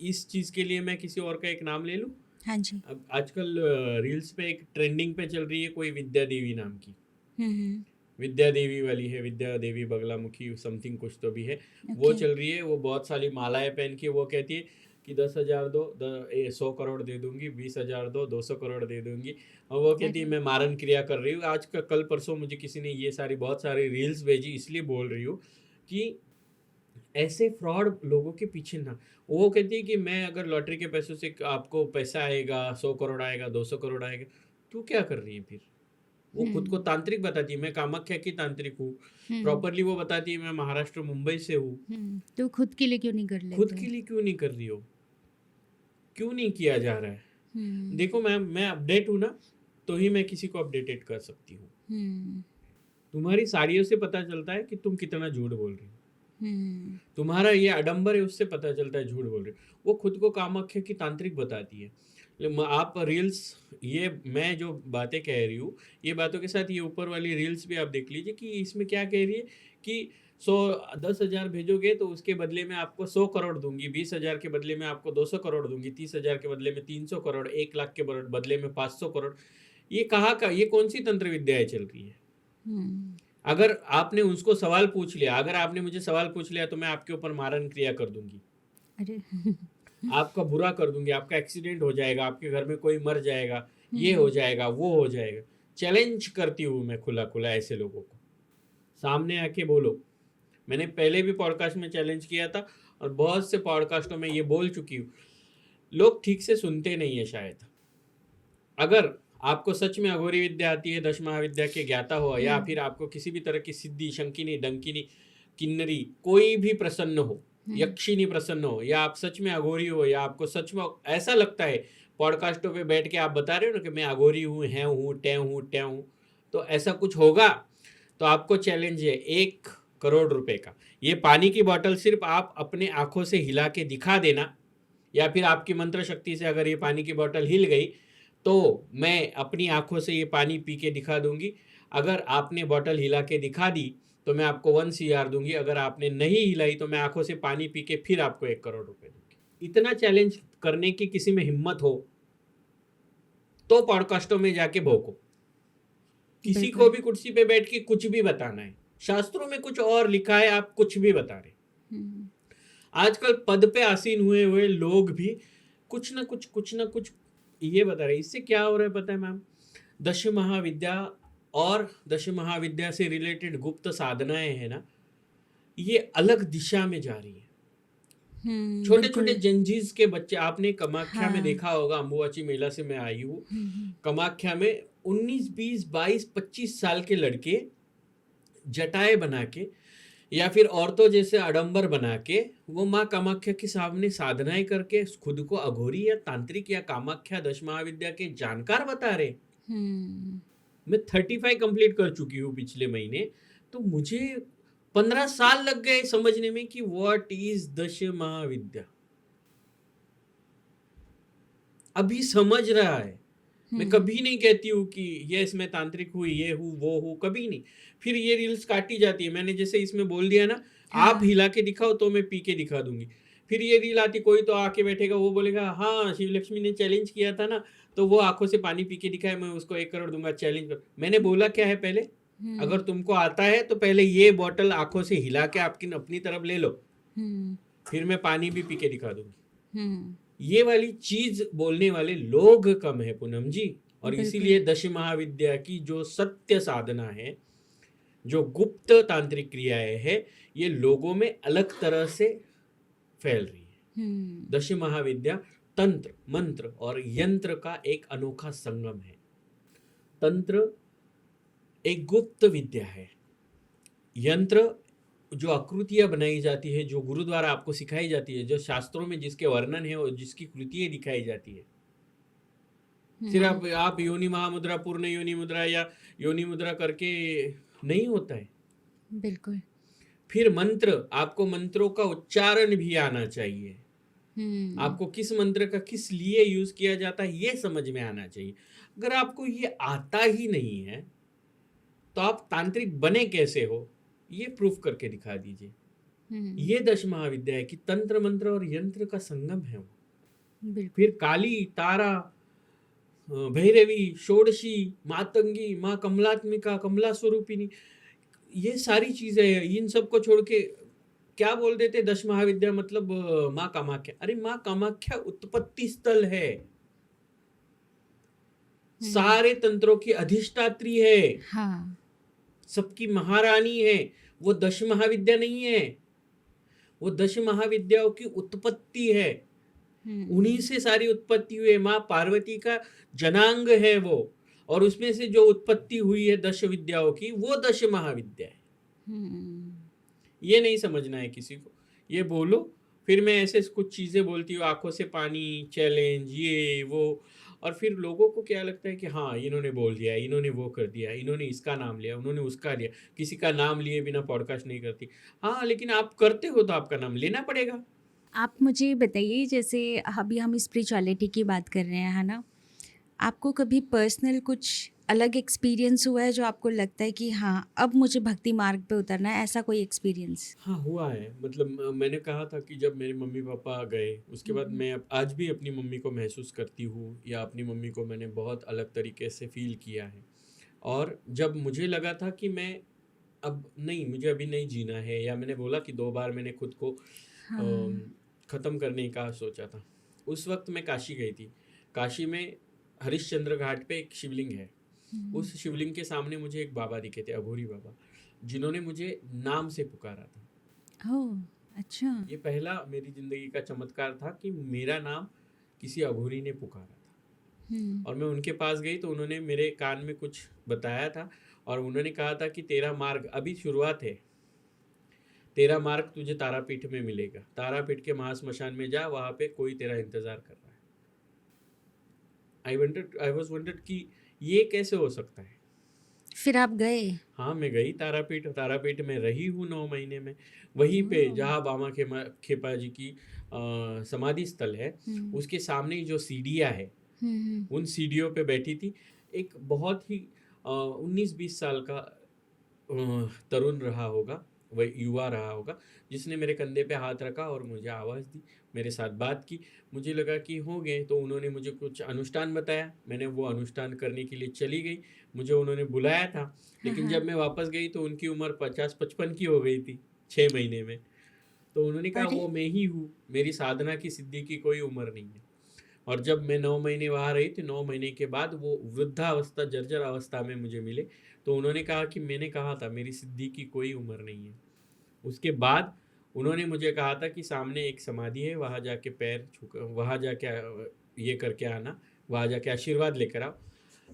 इस चीज़ के लिए मैं किसी और का एक नाम ले लूँ। हाँ जी। अब आजकल रील्स पे एक ट्रेंडिंग पे चल रही है कोई विद्या देवी नाम की। विद्या देवी वाली है, विद्या देवी बगलामुखी समथिंग कुछ तो भी है। वो चल रही है, वो बहुत सारी मालाएं पहन के वो कहती है कि 10,000 दो, 100 करोड़ दे दूंगी, 20,000 दो, 200 करोड़ दे दूंगी। और वो कहती है मैं मारन क्रिया कर रही हूँ। आज का कल परसों मुझे किसी ने ये सारी बहुत सारी रील्स भेजी, इसलिए बोल रही हूँ कि ऐसे फ्रॉड लोगों के पीछे ना। वो कहती है कि मैं अगर लॉटरी के पैसों से आपको पैसा आएगा, 100 करोड़ आएगा, 200 करोड़ आएगा, तू क्या कर रही है फिर? वो खुद को तांत्रिक बताती है, मैं कामाख्या की तांत्रिक हूँ। प्रॉपरली वो बताती है मैं महाराष्ट्र मुंबई से हूँ। तो खुद के लिए क्यों नहीं कर लेते? खुद के लिए क्यों नहीं कर रही हो? क्यों नहीं किया जा रहा है? देखो मैम, मैं अपडेट हूँ ना, तो ही मैं किसी को अपडेटेड कर सकती हूँ। तुम्हारी साड़ियों से पता चलता है कि तुम कितना झूठ बोल रही हो। तुम्हारा ये आडंबर है, उससे पता चलता है झूठ बोल रहे हो। वो खुद को कामाख्या की तांत्रिक बताती है। आप रील्स, ये मैं जो बातें कह रही हूँ, ये बातों के साथ ये ऊपर वाली रील्स भी आप देख लीजिए कि इसमें क्या कह रही है कि 10,000 भेजोगे तो उसके बदले में आपको 100 करोड़ दूंगी, 20,000 के बदले में आपको 200 करोड़ दूंगी, 30,000 के बदले में 300 करोड़, 1 लाख के बदले में 500 करोड़। ये कहाँ का, ये कौन सी तंत्र विद्याएं चल रही है? अगर आपने उसको सवाल पूछ लिया, अगर आपने मुझे सवाल पूछ लिया तो मैं आपके ऊपर मारन क्रिया कर दूंगी, अरे आपका बुरा कर दूंगी, आपका एक्सीडेंट हो जाएगा, आपके घर में कोई मर जाएगा, ये हो जाएगा, वो हो जाएगा। चैलेंज करती हूँ मैं खुला खुला ऐसे लोगों को, सामने आके बोलो। मैंने पहले भी पॉडकास्ट में चैलेंज किया था और बहुत से पॉडकास्टों में ये बोल चुकी हूँ, लोग ठीक से सुनते नहीं है शायद। अगर आपको सच में अघोरी विद्या आती है, 10 महाविद्या के ज्ञाता हो, या फिर आपको किसी भी तरह की सिद्धि, शंकिनी, डंकिनी, किन्नरी, कोई भी प्रसन्न हो, यक्षिनी प्रसन्न हो, या आप सच में अघोरी हो, या आपको सच में ऐसा लगता है पॉडकास्टों पे बैठ के आप बता रहे हो ना कि मैं अघोरी हूँ, है हूँ, टै हूँ, तो ऐसा कुछ होगा तो आपको चैलेंज है 1 करोड़ रुपए का। ये पानी की बोतल सिर्फ आप अपने आंखों से हिला के दिखा देना, या फिर आपकी मंत्र शक्ति से अगर ये पानी की बोतल हिल गई तो मैं अपनी आंखों से ये पानी पी के दिखा दूंगी। अगर आपने बोतल हिला के दिखा दी तो मैं आपको 1 CR दूंगी, अगर आपने नहीं हिलाई तो मैं आंखों से पानी पी के फिर आपको 1 करोड़ रुपए दूंगी। इतना चैलेंज करने की किसी में हिम्मत हो तो पॉडकास्टों में जाके भोंको। किसी को भी कुर्सी पे बैठ के कुछ भी बताना है, शास्त्रों में कुछ और लिखा है, आप कुछ भी बता रहे। आजकल पद पे आसीन हुए हुए लोग भी कुछ ना कुछ ये बता रहे। इससे क्या हो रहा है पता है मैम? 10 महाविद्या और 10 महाविद्या से रिलेटेड गुप्त साधनाएं है ना, ये अलग दिशा में जा रही है। छोटे छोटे जंजीज के बच्चे, आपने कामाख्या में देखा होगा, अम्बुबाची मेला से मैं आई हूँ, कामाख्या में 19, 20, 22, 25 साल के लड़के जटाएं बना के या फिर औरतों जैसे आडंबर बना के वो माँ कामाख्या के सामने साधनाएं करके खुद को अघोरी या तांत्रिक या कामाख्या 10 महाविद्या के जानकार बता रहे। मैं 35 कंप्लीट कर चुकी हूँ पिछले महीने, तो मुझे 15 साल लग गए समझने में कि व्हाट इज 10 महाविद्या। अभी समझ रहा है। मैं कभी नहीं कहती हूँ कि यस मैं तांत्रिक हूँ, ये हूँ, वो हूँ, कभी नहीं। फिर ये रील्स काटी जाती है। मैंने जैसे इसमें बोल दिया ना, आप हिला के दिखाओ तो मैं पी के दिखा दूंगी। फिर ये रील आती, कोई तो आके बैठेगा, वो बोलेगा हाँ शिवलक्ष्मी ने चैलेंज किया था ना, तो वो आंखों से पानी पी के दिखाए, मैं उसको 1 करोड़ दूंगा, चैलेंज कर। मैंने बोला क्या है पहले, अगर तुमको आता है तो पहले ये बॉटल आंखों से हिला के आपकी अपनी तरफ ले लो, फिर मैं पानी भी पी के दिखा दूंगी। ये वाली चीज बोलने वाले लोग कम है पूनम जी। और इसीलिए 10 महाविद्या की जो सत्य साधना है, जो गुप्त तांत्रिक क्रियाएं है, ये लोगों में अलग तरह से फैल रही है। 10 महाविद्या तंत्र, मंत्र और यंत्र का एक अनोखा संगम है। तंत्र एक गुप्त विद्या है, यंत्र जो आकृतियां बनाई जाती है, जो गुरु द्वारा आपको सिखाई जाती है, जो शास्त्रों में जिसके वर्णन है और जिसकी कृतियां दिखाई जाती है, सिर्फ आप योनि महामुद्रा, पूर्ण योनि मुद्रा या योनि मुद्रा करके नहीं होता है। बिल्कुल। फिर मंत्र, आपको मंत्रों का उच्चारण भी आना चाहिए। आपको किस मंत्र का किस लिए यूज किया जाता है ये समझ में आना चाहिए। अगर आपको ये आता ही नहीं है तो आप तांत्रिक बने कैसे हो, ये प्रूफ करके दिखा दीजिए। ये 10 महाविद्या है कि तंत्र, मंत्र और यंत्र का संगम है वो। फिर काली, तारा, भैरवी, षोडशी, मातंगी, माँ कमलात्मिका, कमला स्वरूपिणी, ये सारी चीजें हैं। इन सबको छोड़ के क्या बोल देते 10 महाविद्या मतलब माँ कामाख्या। अरे माँ कामाख्या उत्पत्ति स्थल है, सारे तंत्रों की अधिष्ठात्री है, हाँ। सबकी महारानी है। वो 10 महाविद्या नहीं है, वो 10 महाविद्याओं की उत्पत्ति है। उन्हीं से सारी उत्पत्ति हुई है। माँ पार्वती का जनांग है वो, और उसमें से जो उत्पत्ति हुई है 10 विद्याओं की, वो 10 महाविद्या है। ये नहीं समझना है किसी को। ये बोलो, फिर मैं ऐसे कुछ चीजें बोलती हूँ, आंखों से पानी, चैलेंज, ये वो, और फिर लोगों को क्या लगता है कि हाँ इन्होंने बोल दिया, इन्होंने वो कर दिया, इन्होंने इसका नाम लिया, उन्होंने उसका लिया। किसी का नाम लिए बिना पॉडकास्ट नहीं करती। हाँ लेकिन आप करते हो तो आपका नाम लेना पड़ेगा। आप मुझे बताइए, जैसे अभी हम स्पिरिचुअलिटी की बात कर रहे हैं, है ना, आपको कभी पर्सनल कुछ अलग एक्सपीरियंस हुआ है जो आपको लगता है कि हाँ अब मुझे भक्ति मार्ग पे उतरना है, ऐसा कोई एक्सपीरियंस? हाँ हुआ है, मतलब मैंने कहा था कि जब मेरे मम्मी पापा गए उसके बाद मैं आज भी अपनी मम्मी को महसूस करती हूँ, या अपनी मम्मी को मैंने बहुत अलग तरीके से फील किया है। और जब मुझे लगा था कि मैं अब नहीं, मुझे अभी नहीं जीना है, या मैंने बोला कि 2 बार मैंने खुद को ख़त्म करने का सोचा था, उस वक्त मैं काशी गई थी। काशी में हरिश्चंद्र घाट पे एक शिवलिंग है। उस शिवलिंग के सामने मुझे एक बाबा दिखे थे, अघोरी बाबा, जिन्होंने मुझे नाम से पुकारा था। ओह अच्छा। ये पहला मेरी ज़िंदगी का चमत्कार था कि मेरा नाम किसी अघोरी ने पुकारा था। और मैं उनके पास गई तो उन्होंने मेरे कान में कुछ बताया था, और उन्होंने कहा था कि तेरा मार्ग अभी शुरुआत है, तेरा मार्ग तुझे तारापीठ में मिलेगा, तारापीठ के महाश्मशान में जा, वहाँ पे कोई तेरा इंतज़ार कर रहा है। आई वॉज वंडर्ड कि ये कैसे हो सकता है। फिर आप गए? हाँ, मैं गई तारापीठ में रही हूँ 9 महीने में, वहीं पे जहाँ बामा खेपा जी की समाधि स्थल है, उसके सामने ही जो सीढ़ियाँ है, उन सीढ़ियों पे बैठी थी एक बहुत ही 19-20 साल का तरुण रहा होगा, वह युवा रहा होगा, जिसने मेरे कंधे पे हाथ रखा और मुझे आवाज़ दी, मेरे साथ बात की। मुझे लगा कि हो गए, तो उन्होंने मुझे कुछ अनुष्ठान बताया, मैंने वो अनुष्ठान करने के लिए चली गई। मुझे उन्होंने बुलाया था, लेकिन जब मैं वापस गई तो उनकी उम्र 50-55 की हो गई थी 6 महीने में। तो उन्होंने कहा वो मैं ही हूँ, मेरी साधना की सिद्धि की कोई उम्र नहीं है। और जब मैं 9 महीने वहाँ रही थी, 9 महीने के बाद वो वृद्धावस्था, जर्जर अवस्था में मुझे मिले, तो उन्होंने कहा कि मैंने कहा था मेरी सिद्धि की कोई उम्र नहीं है। उसके बाद उन्होंने मुझे कहा था कि सामने एक समाधि है, वहाँ जाके पैर छू, वहाँ जाके ये करके आना, वहाँ जाके आशीर्वाद लेकर आओ।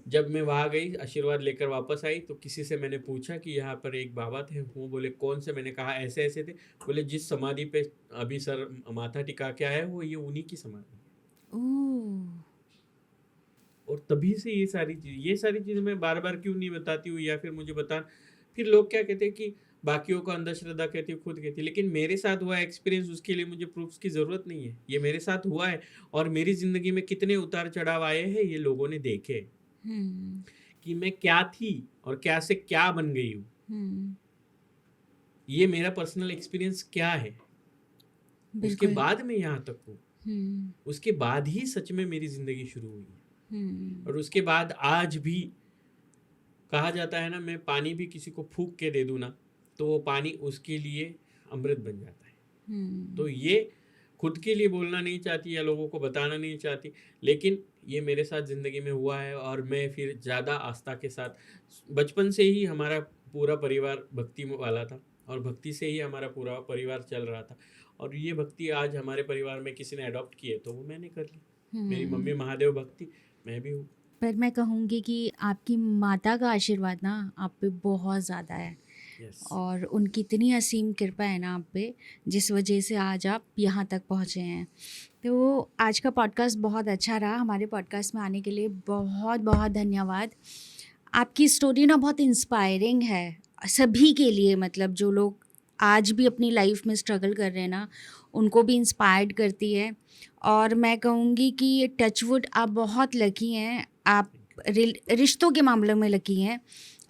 जब मैं वहाँ गई, आशीर्वाद लेकर वापस आई, तो किसी से मैंने पूछा कि यहाँ पर एक बाबा थे, वो बोले कौन से? मैंने कहा ऐसे ऐसे थे। बोले जिस समाधि पे अभी सर माथा टिका के आया है वो ये उन्हीं की समाधि है। और तभी से ये सारी चीज़ मैं बार बार क्यों नहीं बताती हूँ, या फिर मुझे बता, फिर लोग क्या कहते हैं कि बाकियों को अंधश्रद्धा कहती है, खुद कहती है, लेकिन मेरे साथ हुआ एक्सपीरियंस, उसके लिए मुझे प्रूफ्स की ज़रूरत नहीं है। ये मेरे साथ हुआ है, और मेरी ज़िंदगी में कितने उतार चढ़ाव आए हैं ये लोगों ने देखे कि मैं क्या थी और क्या से क्या बन गई हूँ। ये मेरा पर्सनल एक्सपीरियंस क्या है, उसके बाद मैं यहाँ तक हूँ, उसके बाद ही सच में मेरी ज़िंदगी शुरू हुई है। और उसके बाद आज भी कहा जाता है ना, मैं पानी भी किसी को फूंक के दे दूँ ना, तो वो पानी उसके लिए अमृत बन जाता है। तो ये खुद के लिए बोलना नहीं चाहती या लोगों को बताना नहीं चाहती, लेकिन ये मेरे साथ ज़िंदगी में हुआ है। और मैं फिर ज़्यादा आस्था के साथ, बचपन से ही हमारा पूरा परिवार भक्ति वाला था, और भक्ति से ही हमारा पूरा परिवार चल रहा था। और ये भक्ति आज हमारे परिवार में किसी ने अडॉप्ट की है, तो वो मैंने कर ली। मेरी मम्मी महादेव भक्ति, मैं भी हूँ। पर मैं कहूँगी कि आपकी माता का आशीर्वाद ना आप पे बहुत ज़्यादा है। और उनकी इतनी असीम कृपा है ना आप पे, जिस वजह से आज आप यहाँ तक पहुँचे हैं। तो आज का पॉडकास्ट बहुत अच्छा रहा। हमारे पॉडकास्ट में आने के लिए बहुत बहुत धन्यवाद। आपकी स्टोरी ना बहुत इंस्पायरिंग है सभी के लिए, मतलब जो लोग आज भी अपनी लाइफ में स्ट्रगल कर रहे हैं ना, उनको भी इंस्पायर्ड करती है। और मैं कहूँगी कि टचवुड आप बहुत लकी हैं, आप रिश्तों के मामले में लकी हैं।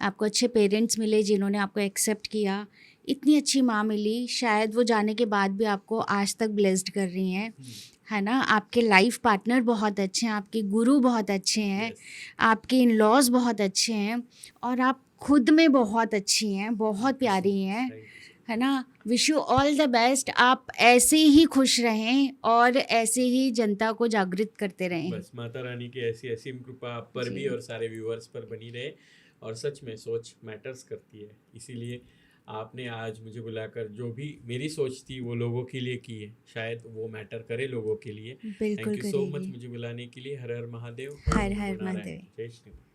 आपको अच्छे पेरेंट्स मिले जिन्होंने आपको एक्सेप्ट किया, इतनी अच्छी माँ मिली, शायद वो जाने के बाद भी आपको आज तक ब्लेस्ड कर रही हैं, है ना। आपके लाइफ पार्टनर बहुत अच्छे हैं, आपके गुरु बहुत अच्छे हैं, आपके इन लॉज बहुत अच्छे हैं, और आप खुद में बहुत अच्छी हैं, बहुत प्यारी हैं, है ना। Wish you all the best. आप ऐसे ही खुश रहें और ऐसे ही जनता को जागृत करते रहें। बस माता रानी की ऐसी असीम कृपा आप पर भी और सारे व्यूअर्स पर बनी रहे। और सच में सोच मैटर्स करती है, इसीलिए आपने आज मुझे बुलाकर जो भी मेरी सोच थी वो लोगों के लिए की है, शायद वो मैटर करे लोगों के लिए। थैंक यू सो मच मुझे बुलाने के लिए। हर हर महादेव। हर हर महादेव। जय श्री राम।